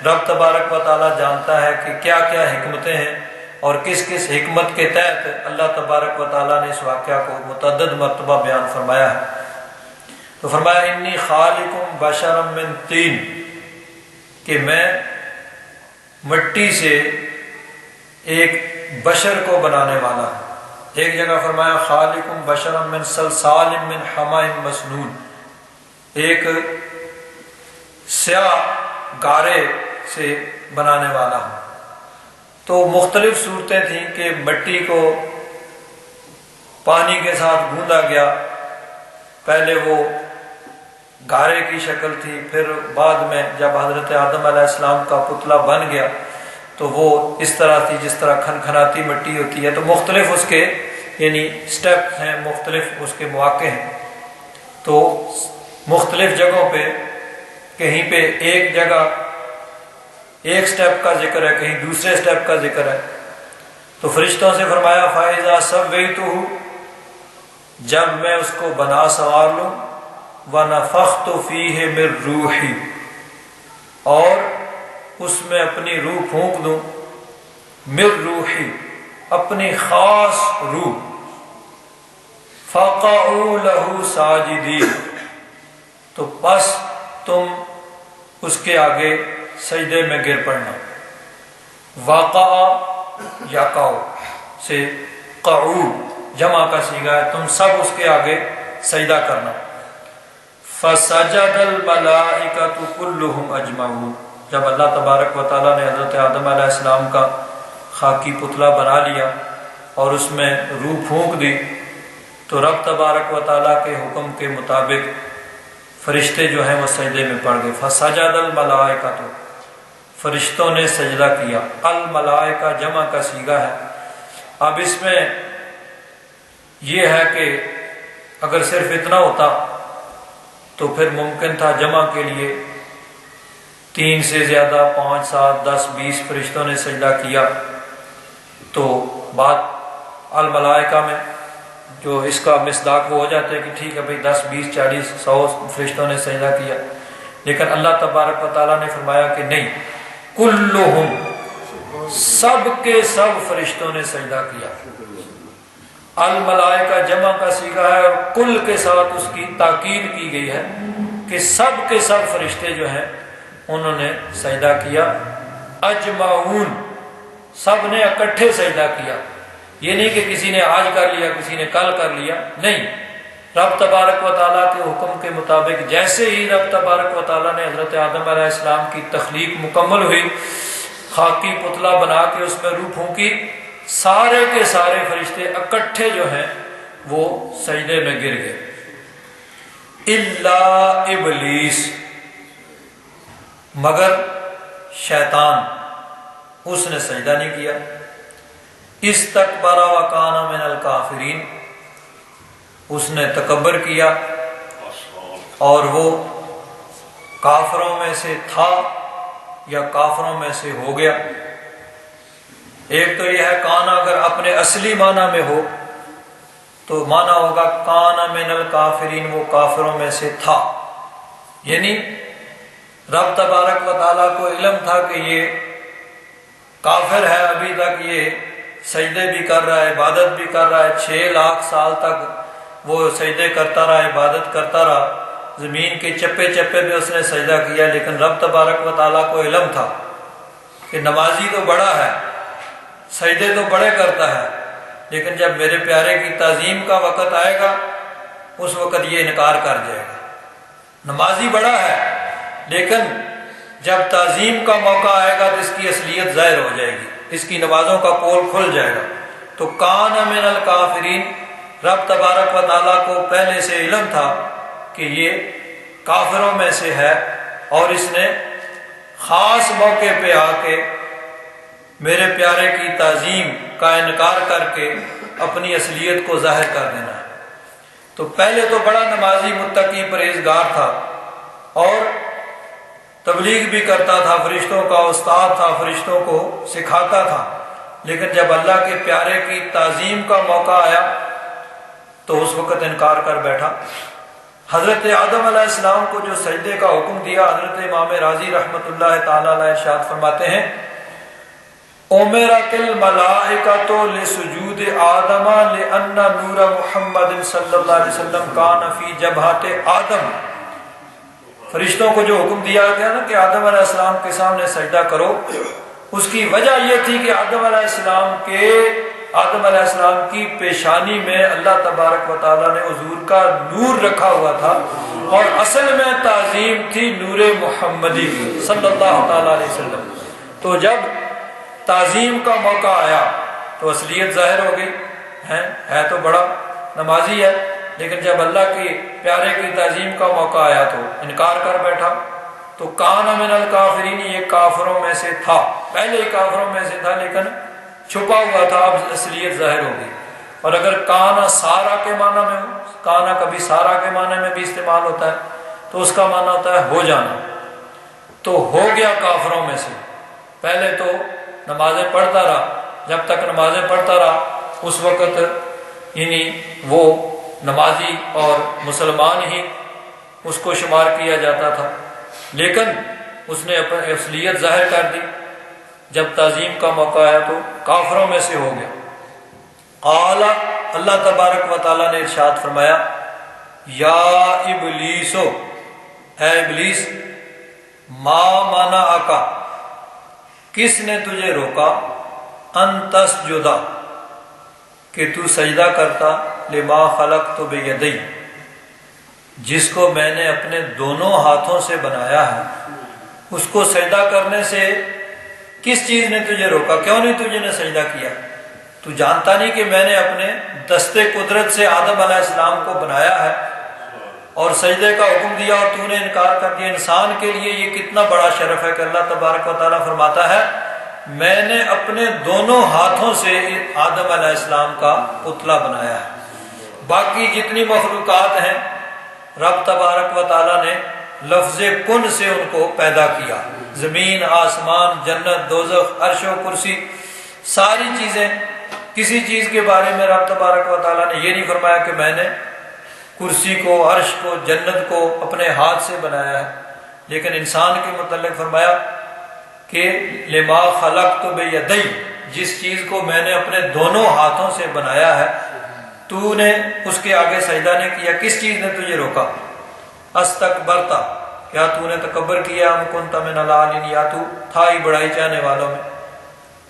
رب تبارک و تعالیٰ جانتا ہے کہ کیا کیا حکمتیں ہیں اور کس کس حکمت کے تحت اللہ تبارک و تعالیٰ نے اس واقعہ کو متعدد مرتبہ بیان فرمایا ہے۔ تو فرمایا انی خالق بشرا من طین، کہ میں مٹی سے ایک بشر کو بنانے والا ہوں۔ ایک جگہ فرمایا خالق بشرا من صلصال من حماء مسنون، ایک سیاہ گارے سے بنانے والا ہوں۔ تو مختلف صورتیں تھیں کہ مٹی کو پانی کے ساتھ گوندا گیا، پہلے وہ گارے کی شکل تھی، پھر بعد میں جب حضرت آدم علیہ السلام کا پتلا بن گیا تو وہ اس طرح تھی جس طرح کھنکھناتی مٹی ہوتی ہے۔ تو مختلف اس کے یعنی سٹیپ ہیں، مختلف اس کے مواقع ہیں۔ تو مختلف جگہوں پہ کہیں پہ ایک جگہ ایک سٹیپ کا ذکر ہے، کہیں دوسرے سٹیپ کا ذکر ہے۔ تو فرشتوں سے فرمایا فَإِذَا سَوَّيْتُهُ، جب میں اس کو بنا سنوار لوں، وَنَفَخْتُ فِيهِ مِن رُوحِي، اور اس میں اپنی روح پھونک دوں، مِن رُوحِي، اپنی خاص روح، فَقَعُوا لَهُ سَاجِدِينَ، تو بس تم اس کے آگے سجدے میں گر پڑنا۔ واقع یقع سے قعود جمع کا صیغہ ہے، تم سب اس کے آگے سجدہ کرنا۔ فسجد الملائکۃ کلہم اجمعون، جب اللہ تبارک و تعالیٰ نے حضرت آدم علیہ السلام کا خاکی پتلا بنا لیا اور اس میں روح پھونک دی، تو رب تبارک و تعالیٰ کے حکم کے مطابق فرشتے جو ہیں وہ سجدے میں پڑ گئے۔ فسجد الملائکۃ، فرشتوں نے سجدہ کیا۔ الملائکہ جمع کا صیغہ ہے۔ اب اس میں یہ ہے کہ اگر صرف اتنا ہوتا تو پھر ممکن تھا جمع کے لیے 3 سے زیادہ 5 7 10 20 فرشتوں نے سجدہ کیا، تو بات الملائکہ میں جو اس کا مصداق وہ ہو جاتا ہے کہ ٹھیک ہے بھئی 10 20 40 100 فرشتوں نے سجدہ کیا، لیکن اللہ تبارک و تعالیٰ نے فرمایا کہ نہیں، کلہم، سب کے سب فرشتوں نے سجدہ کیا۔ الملائکہ جمع کا صیغہ ہے اور کل کے ساتھ اس کی تاکید کی گئی ہے کہ سب کے سب فرشتے جو ہیں انہوں نے سجدہ کیا۔ اجمعون، سب نے اکٹھے سجدہ کیا. یہ نہیں کہ کسی نے آج کر لیا کسی نے کل کر لیا، نہیں، رب تبارک و تعالیٰ کے حکم کے مطابق جیسے ہی رب تبارک و تعالیٰ نے حضرت آدم علیہ السلام کی تخلیق مکمل ہوئی، خاکی پتلا بنا کے اس میں روح پھونکی، سارے کے سارے فرشتے اکٹھے جو ہیں وہ سجدے میں گر گئے، الا ابلیس، مگر شیطان، اس نے سجدہ نہیں کیا. استکبر وکان من الکافرین، اس نے تکبر کیا اور وہ کافروں میں سے تھا یا کافروں میں سے ہو گیا. ایک تو یہ ہے کانا، اگر اپنے اصلی معنی میں ہو تو معنی ہوگا کانا من الکافرین، وہ کافروں میں سے تھا، یعنی رب تبارک و تعالیٰ کو علم تھا کہ یہ کافر ہے، ابھی تک یہ سجدے بھی کر رہا ہے، عبادت بھی کر رہا ہے، 6 لاکھ سال تک وہ سجدے کرتا رہا، عبادت کرتا رہا، زمین کے چپے چپے پہ اس نے سجدہ کیا. لیکن رب تبارک و تعالیٰ کو علم تھا کہ نمازی تو بڑا ہے، سجدے تو بڑے کرتا ہے، لیکن جب میرے پیارے کی تعظیم کا وقت آئے گا اس وقت یہ انکار کر جائے گا. نمازی بڑا ہے لیکن جب تعظیم کا موقع آئے گا تو اس کی اصلیت ظاہر ہو جائے گی، اس کی نمازوں کا پول کھل جائے گا. تو کان من الکافرین، رب تبارک و تعالیٰ کو پہلے سے علم تھا کہ یہ کافروں میں سے ہے، اور اس نے خاص موقع پہ آ کے میرے پیارے کی تعظیم کا انکار کر کے اپنی اصلیت کو ظاہر کر دینا ہے. تو پہلے تو بڑا نمازی متقی پرہیزگار تھا اور تبلیغ بھی کرتا تھا، فرشتوں کا استاد تھا، فرشتوں کو سکھاتا تھا، لیکن جب اللہ کے پیارے کی تعظیم کا موقع آیا تو اس وقت انکار کر بیٹھا. حضرت آدم علیہ السلام کو جو سجدے کا حکم دیا، حضرت امام رازی رحمۃ اللہ تعالی علیہ ارشاد فرماتے ہیں امرت الملائکۃ لسجود آدم لأن نور محمد صلی اللہ علیہ وسلم کان فی جبہۃ آدم. فرشتوں کو جو حکم دیا گیا نا کہ آدم علیہ السلام کے سامنے سجدہ کرو، اس کی وجہ یہ تھی کہ آدم علیہ السلام کی پیشانی میں اللہ تبارک و تعالیٰ نے حضور کا نور رکھا ہوا تھا، اور اصل میں تعظیم تھی نور محمدی کی صلی اللہ تعالیٰ علیہ وسلم. تو جب تعظیم کا موقع آیا تو اصلیت ظاہر ہو گئی، ہے تو بڑا نمازی ہے، لیکن جب اللہ کے پیارے کی تعظیم کا موقع آیا تو انکار کر بیٹھا. تو کان من الکافرین، یہ کافروں میں سے تھا، پہلے ہی کافروں میں سے تھا لیکن چھپا ہوا تھا، اب اصلیت ظاہر ہو گئی. اور اگر کانا سارا کے معنی میں ہو، کانا کبھی سارا کے معنی میں بھی استعمال ہوتا ہے، تو اس کا معنی ہوتا ہے ہو جانا. تو ہو گیا کافروں میں سے. پہلے تو نمازیں پڑھتا رہا، جب تک نمازیں پڑھتا رہا اس وقت یعنی وہ نمازی اور مسلمان ہی اس کو شمار کیا جاتا تھا، لیکن اس نے اپنی اصلیت ظاہر کر دی. جب تعظیم کا موقع آیا تو کافروں میں سے ہو گیا. قال، اللہ تبارک و تعالیٰ نے ارشاد فرمایا یا ابلیسو، اے ابلیس، ما منعک، کس نے تجھے روکا، ان تسجدا، کہ تو سجدہ کرتا، لما خلقت بیدی، جس کو میں نے اپنے دونوں ہاتھوں سے بنایا ہے. اس کو سجدہ کرنے سے کس چیز نے تجھے روکا؟ کیوں نہیں تجھے نے سجدہ کیا؟ تو جانتا نہیں کہ میں نے اپنے دستے قدرت سے آدم علیہ السلام کو بنایا ہے اور سجدے کا حکم دیا اور تو نے انکار کر دیا. انسان کے لیے یہ کتنا بڑا شرف ہے کہ اللہ تبارک و تعالیٰ فرماتا ہے میں نے اپنے دونوں ہاتھوں سے آدم علیہ السلام کا پتلا بنایا ہے. باقی جتنی مخلوقات ہیں رب تبارک و تعالیٰ نے لفظ کن سے ان کو پیدا کیا. زمین، آسمان، جنت، دوزخ، عرش و کرسی، ساری چیزیں. کسی چیز کے بارے میں رب تبارک و تعالیٰ نے یہ نہیں فرمایا کہ میں نے کرسی کو، عرش کو، جنت کو اپنے ہاتھ سے بنایا ہے، لیکن انسان کے متعلق فرمایا کہ لما خلقت بیدی، جس چیز کو میں نے اپنے دونوں ہاتھوں سے بنایا ہے تو نے اس کے آگے سجدہ نہیں کیا. کس چیز نے تجھے روکا؟ استکبرتا، کیا تو نے تکبر کیا؟ ام کنت من العالین، یا تو تھا ہی بڑائی چاہنے والوں میں؟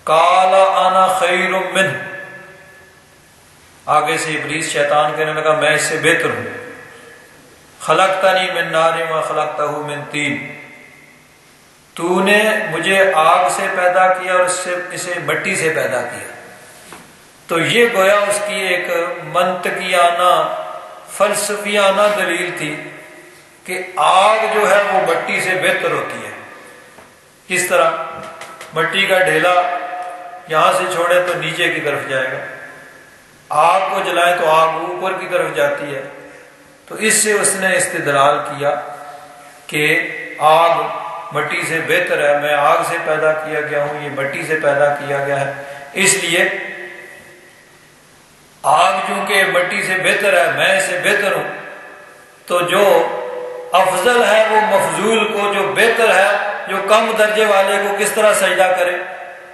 قال انا خیر منہ، آگے سے ابلیس شیطان کہنے لگا میں اس سے بہتر ہوں، خلقتنی من نار و خلقتہ من طین، تو نے مجھے آگ سے پیدا کیا اور اسے مٹی سے پیدا کیا۔ تو یہ گویا اس کی ایک منطقیانہ فلسفیانہ دلیل تھی کہ آگ جو ہے وہ مٹی سے بہتر ہوتی ہے۔ کس طرح؟ مٹی کا ڈھیلا یہاں سے چھوڑے تو نیچے کی طرف جائے گا، آگ کو جلائیں تو آگ اوپر کی طرف جاتی ہے۔ تو اس سے اس نے استدلال کیا کہ آگ مٹی سے بہتر ہے، میں آگ سے پیدا کیا گیا ہوں، یہ مٹی سے پیدا کیا گیا ہے، اس لیے آگ چونکہ مٹی سے بہتر ہے، میں اس سے بہتر ہوں، تو جو افضل ہے وہ مفضول کو، جو بہتر ہے، جو کم درجے والے کو کس طرح سجدہ کرے؟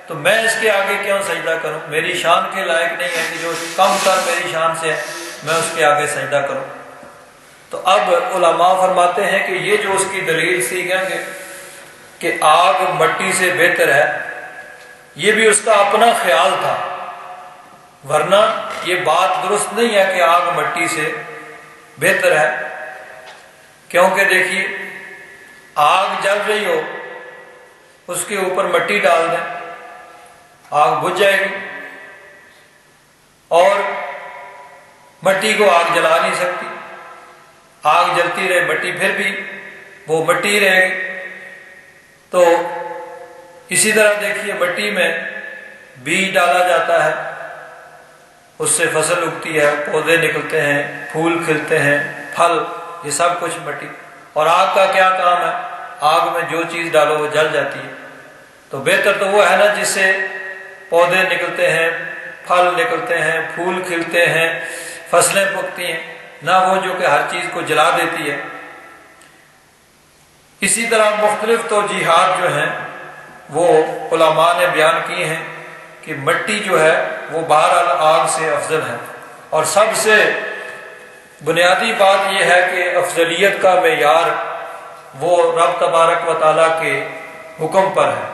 تو میں اس کے آگے کیوں سجدہ کروں؟ میری شان کے لائق نہیں ہے کہ جو کم تر میری شان سے ہے میں اس کے آگے سجدہ کروں۔ تو اب علماء فرماتے ہیں کہ یہ جو اس کی دلیل سی گے کہ آگ مٹی سے بہتر ہے، یہ بھی اس کا اپنا خیال تھا، ورنہ یہ بات درست نہیں ہے کہ آگ مٹی سے بہتر ہے۔ کیونکہ دیکھیے آگ جل رہی ہو، اس کے اوپر مٹی ڈال دیں، آگ بجھ جائے گی، اور مٹی کو آگ جلا نہیں سکتی، آگ جلتی رہے مٹی پھر بھی وہ مٹی رہے گی۔ تو اسی طرح دیکھیے مٹی میں بیج ڈالا جاتا ہے، اس سے فصل اگتی ہے، پودے نکلتے ہیں، پھول کھلتے ہیں، پھل، یہ سب کچھ مٹی۔ اور آگ کا کیا کام ہے؟ آگ میں جو چیز ڈالو وہ جل جاتی ہے۔ تو بہتر تو وہ ہے نا جس سے پودے نکلتے ہیں، پھل نکلتے ہیں، پھول کھلتے ہیں، فصلیں پکتی ہیں، نہ وہ جو کہ ہر چیز کو جلا دیتی ہے۔ اسی طرح مختلف توجیحات جو ہیں وہ علماء نے بیان کی ہیں کہ مٹی جو ہے وہ بہرحال آگ سے افضل ہے، اور سب سے بنیادی بات یہ ہے کہ افضلیت کا معیار وہ رب تبارک و تعالیٰ کے حکم پر ہے۔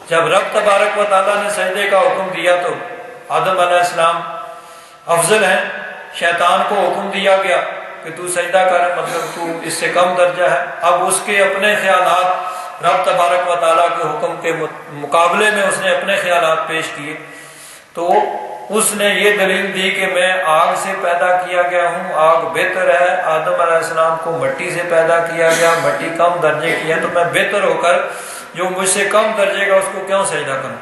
جب رب تبارک و تعالیٰ نے سجدے کا حکم دیا تو آدم علیہ السلام افضل ہیں، شیطان کو حکم دیا گیا کہ تو سجدہ کر، مطلب تو اس سے کم درجہ ہے۔ اب اس کے اپنے خیالات رب تبارک و تعالیٰ کے حکم کے مقابلے میں اس نے اپنے خیالات پیش کیے، تو اس نے یہ دلیل دی کہ میں آگ سے پیدا کیا گیا ہوں، آگ بہتر ہے، آدم علیہ السلام کو مٹی سے پیدا کیا گیا، مٹی کم درجے کی ہے، تو میں بہتر ہو کر جو مجھ سے کم درجے کا اس کو کیوں سجدہ کروں؟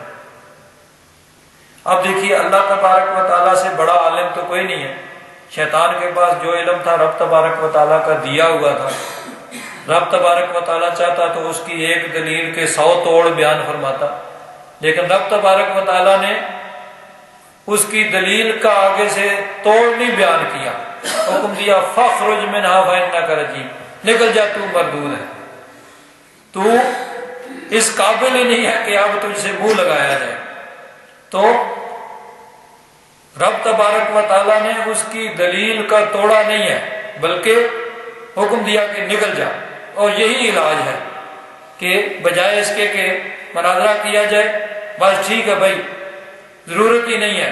اب دیکھیے اللہ تبارک و تعالیٰ سے بڑا عالم تو کوئی نہیں ہے، شیطان کے پاس جو علم تھا رب تبارک و تعالیٰ کا دیا ہوا تھا، رب تبارک و تعالیٰ چاہتا تو اس کی ایک دلیل کے 100 توڑ بیان فرماتا، لیکن رب تبارک و تعالیٰ نے اس کی دلیل کا آگے سے توڑ نہیں بیان کیا، حکم دیا فخرج منہا فإنک رجیم، نکل جا تو مردود ہے، تو اس قابل ہی نہیں ہے کہ اب تجھ سے منہ لگایا جائے۔ تو رب تبارک و تعالیٰ نے اس کی دلیل کا توڑا نہیں ہے، بلکہ حکم دیا کہ نکل جا، اور یہی علاج ہے کہ بجائے اس کے کہ مناظرہ کیا جائے، بس ٹھیک ہے بھائی ضرورت ہی نہیں ہے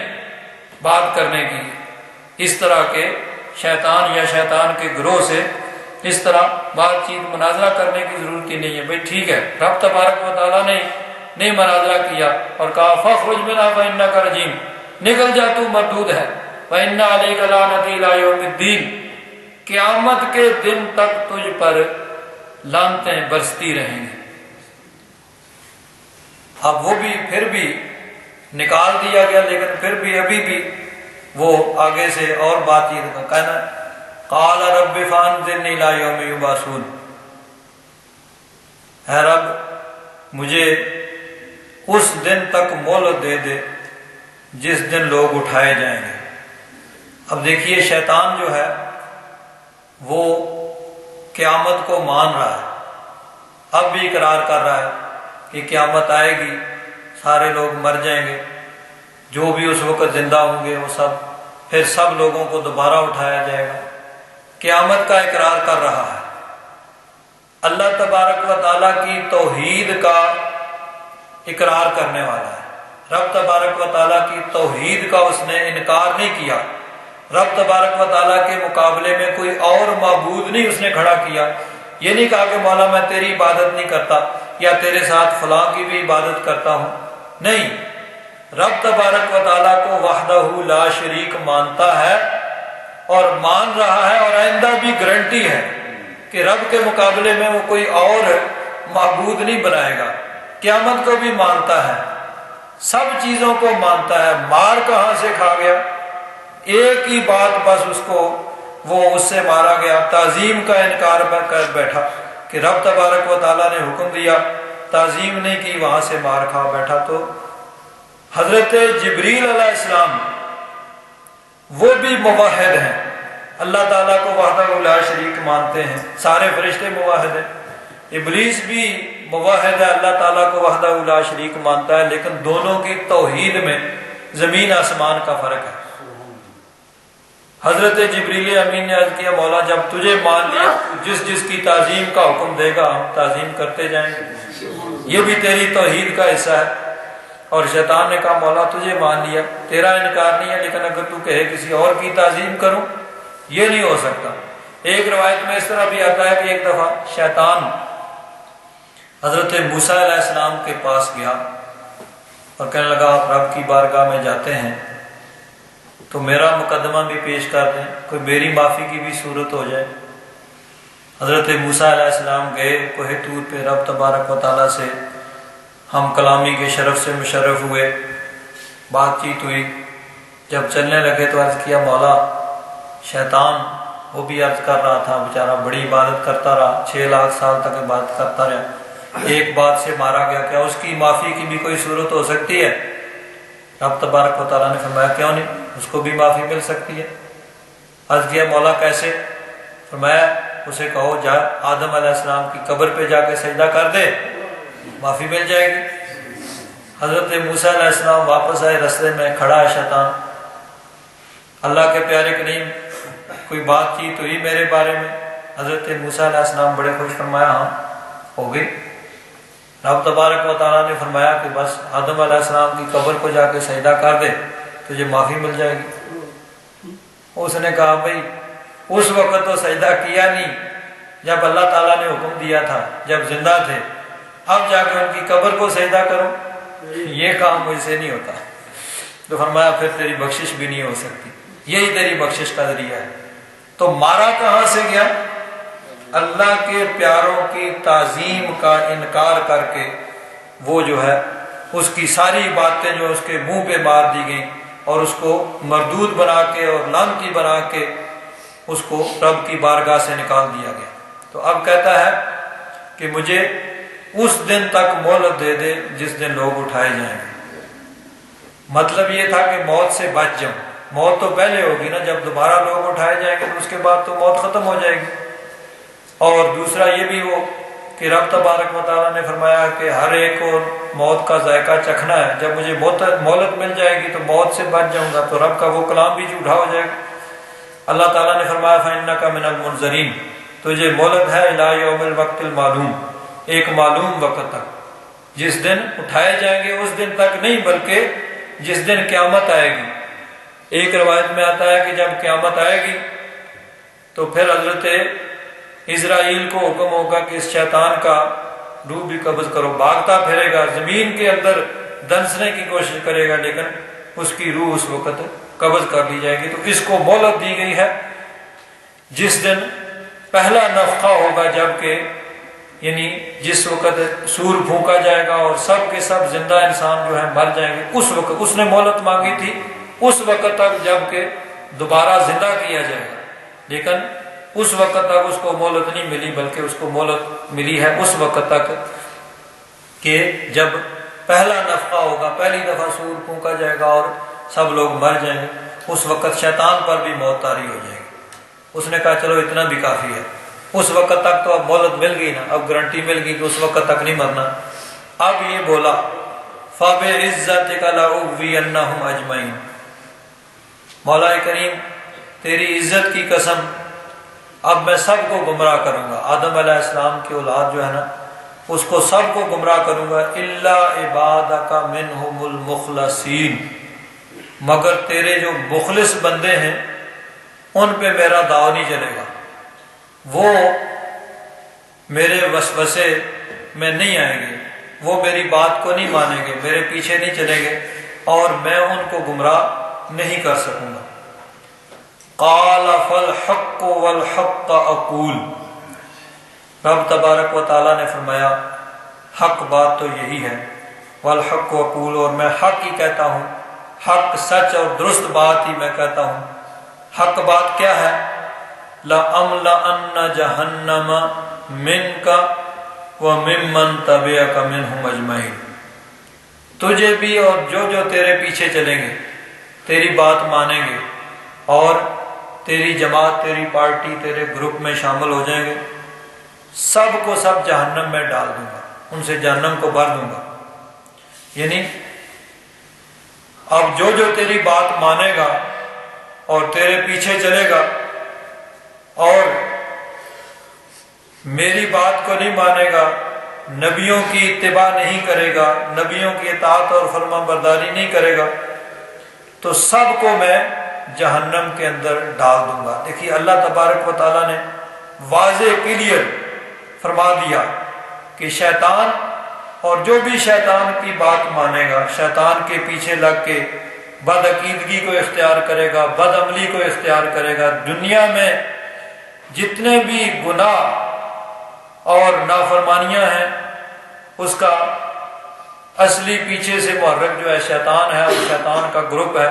بات کرنے کی، اس طرح کے شیطان یا شیطان کے گروہ سے اس طرح بات چیت مناظرہ کرنے کی ضرورت ہی نہیں ہے، بھائی ٹھیک ہے رب تبارک و تعالیٰ نے نہیں مناظرہ کیا اور کہا فخرج منہا فإنک رجیم، نکل جا تو مردود ہے، وإن علیک لعنتی الی یوم الدین، قیامت کے دن تک تجھ پر لعنتیں برستی رہیں گی۔ اب وہ بھی پھر بھی نکال دیا گیا، لیکن پھر بھی ابھی بھی وہ آگے سے اور بات چیت کا کہنا قال رب فانظرنی الی یوم یبعثون، اے رب مجھے اس دن تک مہلت دے دے جس دن لوگ اٹھائے جائیں گے۔ اب دیکھیے شیطان جو ہے وہ قیامت کو مان رہا ہے، اب بھی اقرار کر رہا ہے کہ قیامت آئے گی، سارے لوگ مر جائیں گے، جو بھی اس وقت زندہ ہوں گے وہ سب، پھر سب لوگوں کو دوبارہ اٹھایا جائے گا، قیامت کا اقرار کر رہا ہے۔ اللہ تبارک و تعالیٰ کی توحید کا اقرار کرنے والا ہے۔ رب تبارک و تعالیٰ کی توحید کا اس نے انکار نہیں کیا۔ رب تبارک و تعالیٰ کے مقابلے میں کوئی اور معبود نہیں اس نے کھڑا کیا۔ یہ نہیں کہا کہ مولا میں تیری عبادت نہیں کرتا یا تیرے ساتھ فلاں کی بھی عبادت کرتا ہوں، نہیں، رب تبارک و تعالیٰ کو وحدہ لا شریک مانتا ہے اور مان رہا ہے، اور آئندہ بھی گارنٹی ہے کہ رب کے مقابلے میں وہ کوئی اور معبود نہیں بنائے گا۔ قیامت کو بھی مانتا ہے، سب چیزوں کو مانتا ہے۔ مار کہاں سے کھا گیا؟ ایک ہی بات بس اس کو وہ اس سے مارا گیا، تعظیم کا انکار کر بیٹھا کہ رب تبارک و تعالیٰ نے حکم دیا، تعظیم نہیں کی، وہاں سے مار کھا بیٹھا۔ تو حضرت جبریل علیہ السلام وہ بھی موحد ہیں، اللہ تعالیٰ کو وحدہ لا شریک مانتے ہیں، سارے فرشتے موحد ہیں، ابلیس بھی موحد ہے، اللہ تعالیٰ کو وحدہ لا شریک مانتا ہے، لیکن دونوں کی توحید میں زمین آسمان کا فرق ہے۔ حضرت جبریل امین نے عرض کیا مولا جب تجھے مان لیا، جس جس کی تعظیم کا حکم دے گا ہم تعظیم کرتے جائیں گے، یہ بھی تیری توحید کا حصہ ہے۔ اور شیطان نے کہا مولا تجھے مان لیا، تیرا انکار نہیں ہے، لیکن اگر تو کہے کسی اور کی تعظیم کروں، یہ نہیں ہو سکتا۔ ایک روایت میں اس طرح بھی آتا ہے کہ ایک دفعہ شیطان حضرت موسیٰ علیہ السلام کے پاس گیا اور کہنے لگا آپ رب کی بارگاہ میں جاتے ہیں تو میرا مقدمہ بھی پیش کر دیں، کوئی میری معافی کی بھی صورت ہو جائے۔ حضرت موسیٰ علیہ السلام گئے کوہ طور پہ، رب تبارک و تعالیٰ سے ہم کلامی کے شرف سے مشرف ہوئے، بات چیت ہوئی، جب چلنے لگے تو عرض کیا مولا شیطان وہ بھی عرض کر رہا تھا، بیچارہ بڑی عبادت کرتا رہا، 6 لاکھ سال تک عبادت کرتا رہا، ایک بات سے مارا گیا، کیا اس کی معافی کی بھی کوئی صورت ہو سکتی ہے؟ رب تبارک و تعالیٰ نے فرمایا کیوں نہیں، اس کو بھی معافی مل سکتی ہے۔ عرض کیا مولا کیسے؟ فرمایا اسے کہو جا آدم علیہ السلام کی قبر پہ جا کے سجدہ کر دے، معافی مل جائے گی۔ حضرت موسیٰ علیہ السلام واپس آئے، رستے میں کھڑا ہے شیطان، اللہ کے پیارے کریم کوئی بات چیت ہوئی میرے بارے میں؟ حضرت موسیٰ علیہ السلام بڑے خوش، فرمایا ہاں ہو گئی۔ رب تبارک و تعالیٰ نے فرمایا کہ بس آدم علیہ السلام کی قبر کو جا کے سجدہ کر دے، تجھے معافی مل جائے گی۔ اس نے کہا بھائی اس وقت تو سجدہ کیا نہیں جب اللہ تعالیٰ نے حکم دیا تھا، جب زندہ تھے، اب جا کے ان کی قبر کو سجدہ کرو، یہ کام مجھ سے نہیں ہوتا۔ تو فرمایا پھر تیری بخشش بھی نہیں ہو سکتی، یہی تیری بخشش کا ذریعہ ہے۔ تو مارا کہاں سے گیا؟ اللہ کے پیاروں کی تعظیم کا انکار کر کے وہ جو ہے اس کی ساری باتیں جو اس کے منہ پہ مار دی گئیں اور اس کو مردود بنا کے اور لعنتی بنا کے اس کو رب کی بارگاہ سے نکال دیا گیا۔ تو اب کہتا ہے کہ مجھے اس دن تک مہلت دے دے جس دن لوگ اٹھائے جائیں گے۔ مطلب یہ تھا کہ موت سے بچ جاؤں، موت تو پہلے ہوگی نا، جب دوبارہ لوگ اٹھائے جائیں گے تو اس کے بعد تو موت ختم ہو جائے گی۔ اور دوسرا یہ بھی ہو کہ رب تبارک و تعالیٰ نے فرمایا کہ ہر ایک کو موت کا ذائقہ چکھنا ہے، جب مجھے مہلت مل جائے گی تو موت سے بچ جاؤں گا، تو رب کا وہ کلام بھی جھوٹا ہو جائے گا۔ اللہ تعالیٰ نے فرمایا فَإِنَّكَ مِنَ الْمُنظَرِينَ، تجھے مہلت ہے اِلَىٰ يَوْمِ الْوَقْتِ الْمَعْلُومِ، ایک معلوم وقت تک، جس دن اٹھائے جائیں گے اس دن تک نہیں بلکہ جس دن قیامت آئے گی۔ ایک روایت میں آتا ہے کہ جب قیامت آئے گی تو پھر حضرت اسرائیل کو حکم ہوگا کہ اس شیطان کا روح بھی قبض کرو، بھاگتا پھرے گا، زمین کے اندر دنسنے کی کوشش کرے گا، لیکن اس کی روح اس وقت قبض کر لی جائے گی۔ تو اس کو مہلت دی گئی ہے جس دن پہلا نفخہ ہوگا، جبکہ یعنی جس وقت سور پھونکا جائے گا اور سب کے سب زندہ انسان جو ہیں مر جائیں گے، اس وقت اس نے مہلت مانگی تھی اس وقت تک جبکہ دوبارہ زندہ کیا جائے گا، لیکن اس وقت تک اس کو مہلت نہیں ملی، بلکہ اس کو مہلت ملی ہے اس وقت تک کہ جب پہلا نفخہ ہوگا، پہلی دفعہ سور پھونکا جائے گا اور سب لوگ مر جائیں گے، اس وقت شیطان پر بھی موت طاری ہو جائے گی۔ اس نے کہا چلو اتنا بھی کافی ہے، اس وقت تک تو اب مہلت مل گئی نا، اب گارنٹی مل گئی کہ اس وقت تک نہیں مرنا۔ اب یہ بولا فَبِعِزَّتِكَ لَأُغْوِيَنَّهُمْ أَجْمَعِينَ، مولا کریم تیری عزت کی قسم اب میں سب کو گمراہ کروں گا، آدم علیہ السلام کی اولاد جو ہے نا اس کو سب کو گمراہ کروں گا، الا عبادک منہم المخلصین، مگر تیرے جو مخلص بندے ہیں ان پہ میرا داؤ نہیں چلے گا، وہ میرے وسوسے میں نہیں آئیں گے، وہ میری بات کو نہیں مانیں گے، میرے پیچھے نہیں چلیں گے، اور میں ان کو گمراہ نہیں کر سکوں گا۔ قال فالحق والحق اقول، رب تبارک و تعالیٰ نے فرمایا حق بات تو یہی ہے، والحق اقول، اور میں حق ہی کہتا ہوں، حق سچ اور درست بات ہی میں کہتا ہوں۔ حق بات کیا ہے؟ لَأَمْلَأَنَّ جَهَنَّمَ مِنْكَ وَمِمَّنْ تَبِعَكَ مِنْهُمْ أَجْمَعِينَ، تجھے بھی اور جو تیرے پیچھے چلیں گے، تیری بات مانیں گے اور تیری جماعت، تیری پارٹی، تیرے گروپ میں شامل ہو جائیں گے، سب کو سب جہنم میں ڈال دوں گا، ان سے جہنم کو بھر دوں گا۔ یعنی اب جو تیری بات مانے گا اور تیرے پیچھے چلے گا اور میری بات کو نہیں مانے گا، نبیوں کی اتباع نہیں کرے گا، نبیوں کی اطاعت اور فرما برداری نہیں کرے گا، تو سب کو میں جہنم کے اندر ڈال دوں گا۔ دیکھیے اللہ تبارک و تعالیٰ نے واضح کلیئر فرما دیا کہ شیطان اور جو بھی شیطان کی بات مانے گا، شیطان کے پیچھے لگ کے بد عقیدگی کو اختیار کرے گا، بد عملی کو اختیار کرے گا، دنیا میں جتنے بھی گناہ اور نافرمانیاں ہیں اس کا اصلی پیچھے سے محرک جو ہے شیطان ہے، اور شیطان کا گروپ ہے،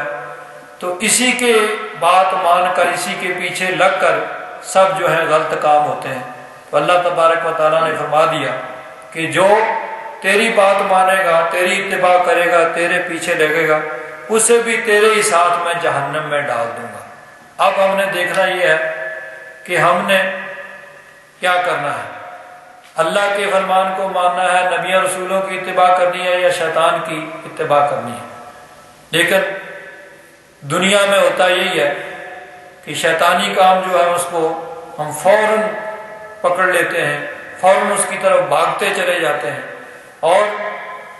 تو اسی کے بات مان کر، اسی کے پیچھے لگ کر سب جو ہے غلط کام ہوتے ہیں۔ تو اللہ تبارک و تعالیٰ نے فرما دیا کہ جو تیری بات مانے گا، تیری اتباع کرے گا، تیرے پیچھے لگے گا، اسے بھی تیرے ہی ساتھ میں جہنم میں ڈال دوں گا۔ اب ہم نے دیکھنا یہ ہے کہ ہم نے کیا کرنا ہے، اللہ کے فرمان کو ماننا ہے، نبی رسولوں کی اتباع کرنی ہے، یا شیطان کی اتباع کرنی ہے۔ لیکن دنیا میں ہوتا یہی ہے کہ شیطانی کام جو ہے اس کو ہم فوراً پکڑ لیتے ہیں، فوراً اس کی طرف بھاگتے چلے جاتے ہیں، اور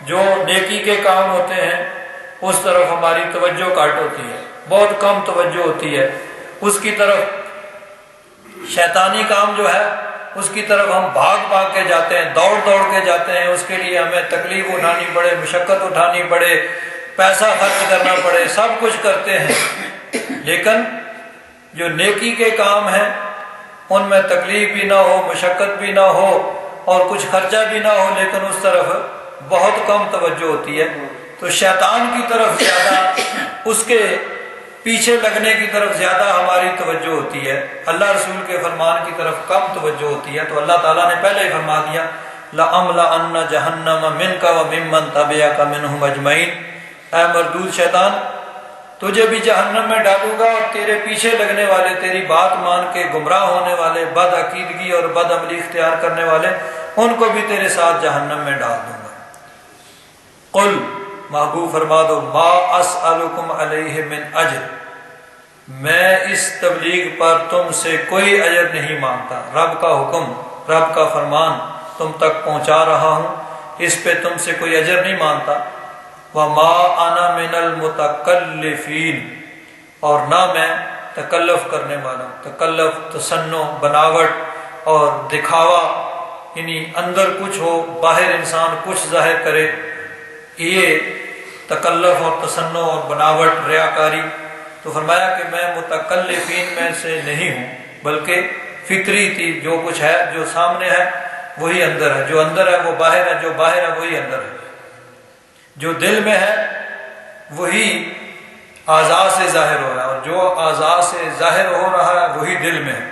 جو نیکی کے کام ہوتے ہیں اس طرف ہماری توجہ کٹ ہوتی ہے، بہت کم توجہ ہوتی ہے اس کی طرف۔ شیطانی کام جو ہے اس کی طرف ہم بھاگ کے جاتے ہیں، دوڑ کے جاتے ہیں، اس کے لیے ہمیں تکلیف اٹھانی پڑے، مشقت اٹھانی پڑے، پیسہ خرچ کرنا پڑے، سب کچھ کرتے ہیں۔ لیکن جو نیکی کے کام ہیں ان میں تکلیف بھی نہ ہو، مشقت بھی نہ ہو اور کچھ خرچہ بھی نہ ہو، لیکن اس طرف بہت کم توجہ ہوتی ہے۔ تو شیطان کی طرف زیادہ، اس کے پیچھے لگنے کی طرف زیادہ ہماری توجہ ہوتی ہے، اللہ رسول کے فرمان کی طرف کم توجہ ہوتی ہے۔ تو اللہ تعالیٰ نے پہلے ہی فرما دیا لَأَمْلَأَنَّ جَهَنَّمَ مِنْكَ وَمِمَّنْ تَبِعَكَ مِنْهُمْ أَجْمَعِينَ، اے مردود شیطان تجھے بھی جہنم میں ڈالوں گا، اور تیرے پیچھے لگنے والے، تیری بات مان کے گمراہ ہونے والے، بد عقیدگی اور بد عملی اختیار کرنے والے، ان کو بھی تیرے ساتھ جہنم میں ڈال دوں گا۔ قل، محبوب فرما دو، ما اسألکم علیہ من اجر، میں اس تبلیغ پر تم سے کوئی اجر نہیں مانگتا، رب کا حکم، رب کا فرمان تم تک پہنچا رہا ہوں، اس پہ تم سے کوئی اجر نہیں مانگتا۔ وما انا من المتکلفین، اور نہ میں تکلف کرنے والا ہوں۔ تکلف، تصنع، بناوٹ اور دکھاوا، یعنی اندر کچھ ہو باہر انسان کچھ ظاہر کرے، یہ تکلف اور تصنع اور بناوٹ، ریاکاری۔ تو فرمایا کہ میں متکلفین میں سے نہیں ہوں، بلکہ فطری تھی، جو کچھ ہے، جو سامنے ہے وہی اندر ہے، جو اندر ہے وہ باہر ہے، جو باہر ہے وہی اندر ہے، جو دل میں ہے وہی اعضاء سے ظاہر ہو رہا ہے، اور جو اعضاء سے ظاہر ہو رہا ہے وہی دل میں ہے۔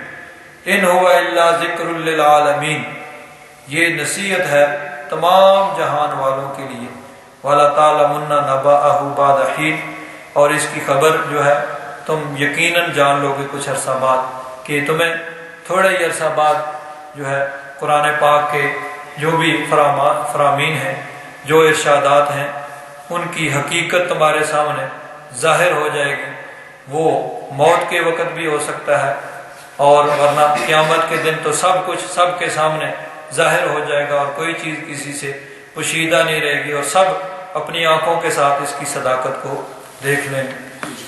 ان هو الا ذکر للعالمین، یہ نصیحت ہے تمام جہان والوں کے لیے۔ وَلَتَعْلَمُنَّ نَبَأَهُ بَعْدَ حِينٍ، اور اس کی خبر جو ہے تم یقیناً جان لو گے کچھ عرصہ بعد، کہ تمہیں تھوڑے ہی عرصہ بعد جو ہے قرآن پاک کے جو بھی فرامین ہیں، جو ارشادات ہیں، ان کی حقیقت تمہارے سامنے ظاہر ہو جائے گی۔ وہ موت کے وقت بھی ہو سکتا ہے، اور ورنہ قیامت کے دن تو سب کچھ سب کے سامنے ظاہر ہو جائے گا اور کوئی چیز کسی سے پوشیدہ نہیں رہے گی، اور سب اپنی آنکھوں کے ساتھ اس کی صداقت کو دیکھ لیں گے۔